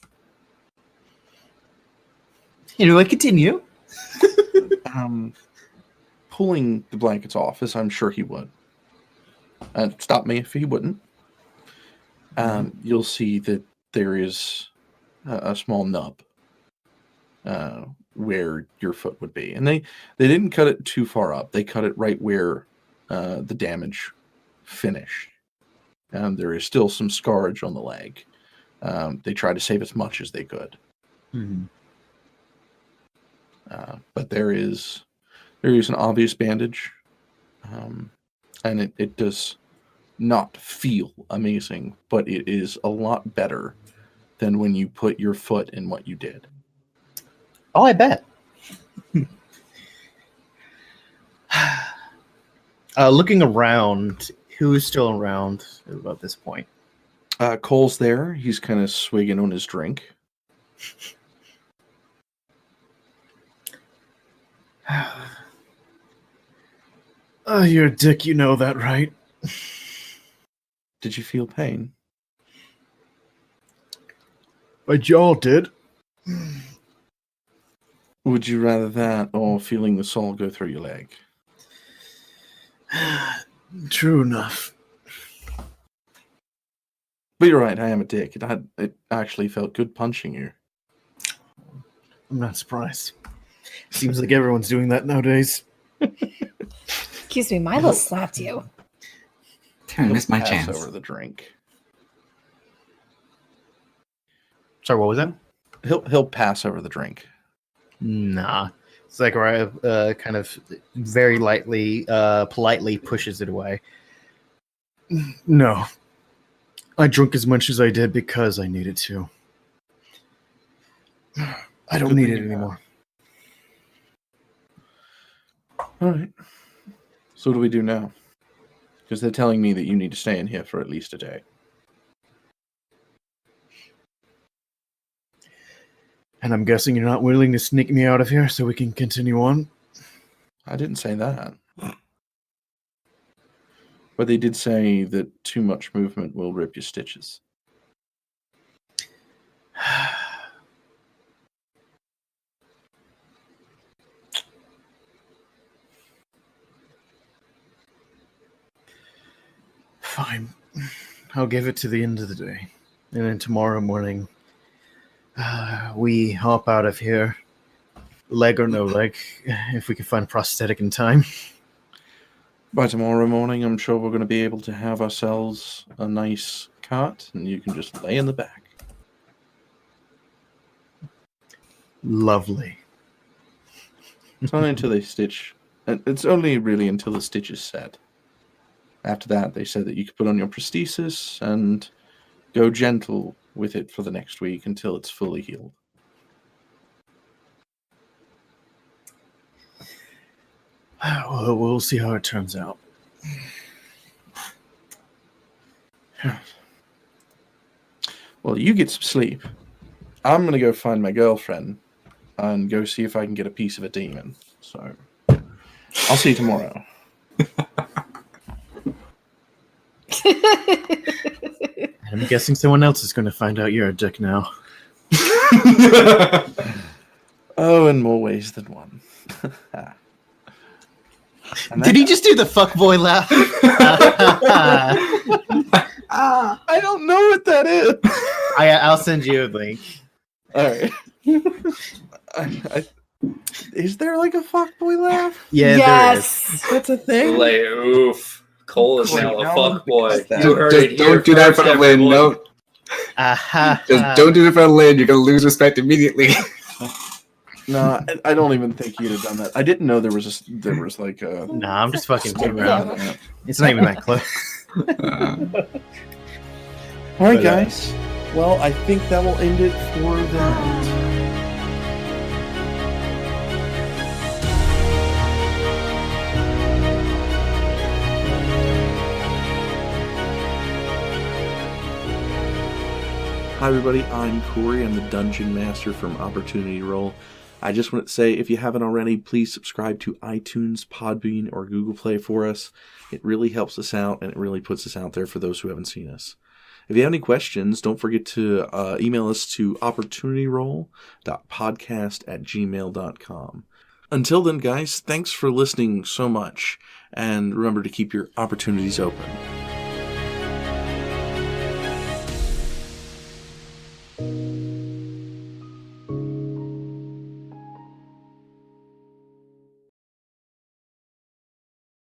Anyway, continue. Pulling the blankets off, as I'm sure he would. Stop me if he wouldn't. You'll see that there is a small nub where your foot would be. And they didn't cut it too far up. They cut it right where the damage finished. There is still some scarage on the leg. They tried to save as much as they could. Mm-hmm. But there is an obvious bandage. And it does not feel amazing, but it is a lot better than when you put your foot in what you did. Oh, I bet. Looking around, who's still around about this point? Cole's there. He's kind of swigging on his drink. You're a dick, you know that, right? Did you feel pain? My jaw did. Would you rather that or feeling the saw go through your leg? True enough. But you're right, I am a dick. It actually felt good punching you. I'm not surprised. Seems like everyone's doing that nowadays. Excuse me, Milo slapped you. Damn, I missed my Pass chance. over the drink. Sorry, what was that? He'll pass over the drink. Nah. Zachariah kind of very lightly, politely pushes it away. No. I drank as much as I did because I needed to. I don't need it anymore. All right. So what do we do now? Because they're telling me that you need to stay in here for at least a day. And I'm guessing you're not willing to sneak me out of here so we can continue on? I didn't say that. But they did say that too much movement will rip your stitches. Fine. I'll give it to the end of the day. And then tomorrow morning, we hop out of here. Leg or no leg, if we can find prosthetic in time. By tomorrow morning, I'm sure we're going to be able to have ourselves a nice cot, and you can just lay in the back. Lovely. It's only until they stitch. It's only really until the stitch is set. After that, they said that you could put on your prosthesis and go gentle with it for the next week until it's fully healed. Well, we'll see how it turns out. Well, you get some sleep. I'm going to go find my girlfriend and go see if I can get a piece of a demon. So, I'll see you tomorrow. I'm guessing someone else is going to find out you're a dick now. Oh, in more ways than one. Did he just do the fuckboy laugh? I don't know what that is. I'll send you a link. All right. Is there like a fuckboy laugh? Yeah, Yes. That's a thing? Like, oof. Cole is now a fuckboy. Just You heard it here Don't do that in first, front of Lynn. everyone. No, just don't do it in front of Lynn. You're gonna lose respect immediately. No, I don't even think he'd have done that. I didn't know there was like a. Nah, I'm just fucking Stick around. them. It's not even that close. All right, guys. Well, I think that will end it for the night. Hi everybody, I'm Corey. I'm the Dungeon Master from Opportunity Roll. I just want to say, if you haven't already, please subscribe to iTunes, Podbean, or Google Play for us. It really helps us out, and it really puts us out there for those who haven't seen us. If you have any questions, don't forget to email us to opportunityroll.podcast@gmail.com. Until then, guys, thanks for listening so much, and remember to keep your opportunities open.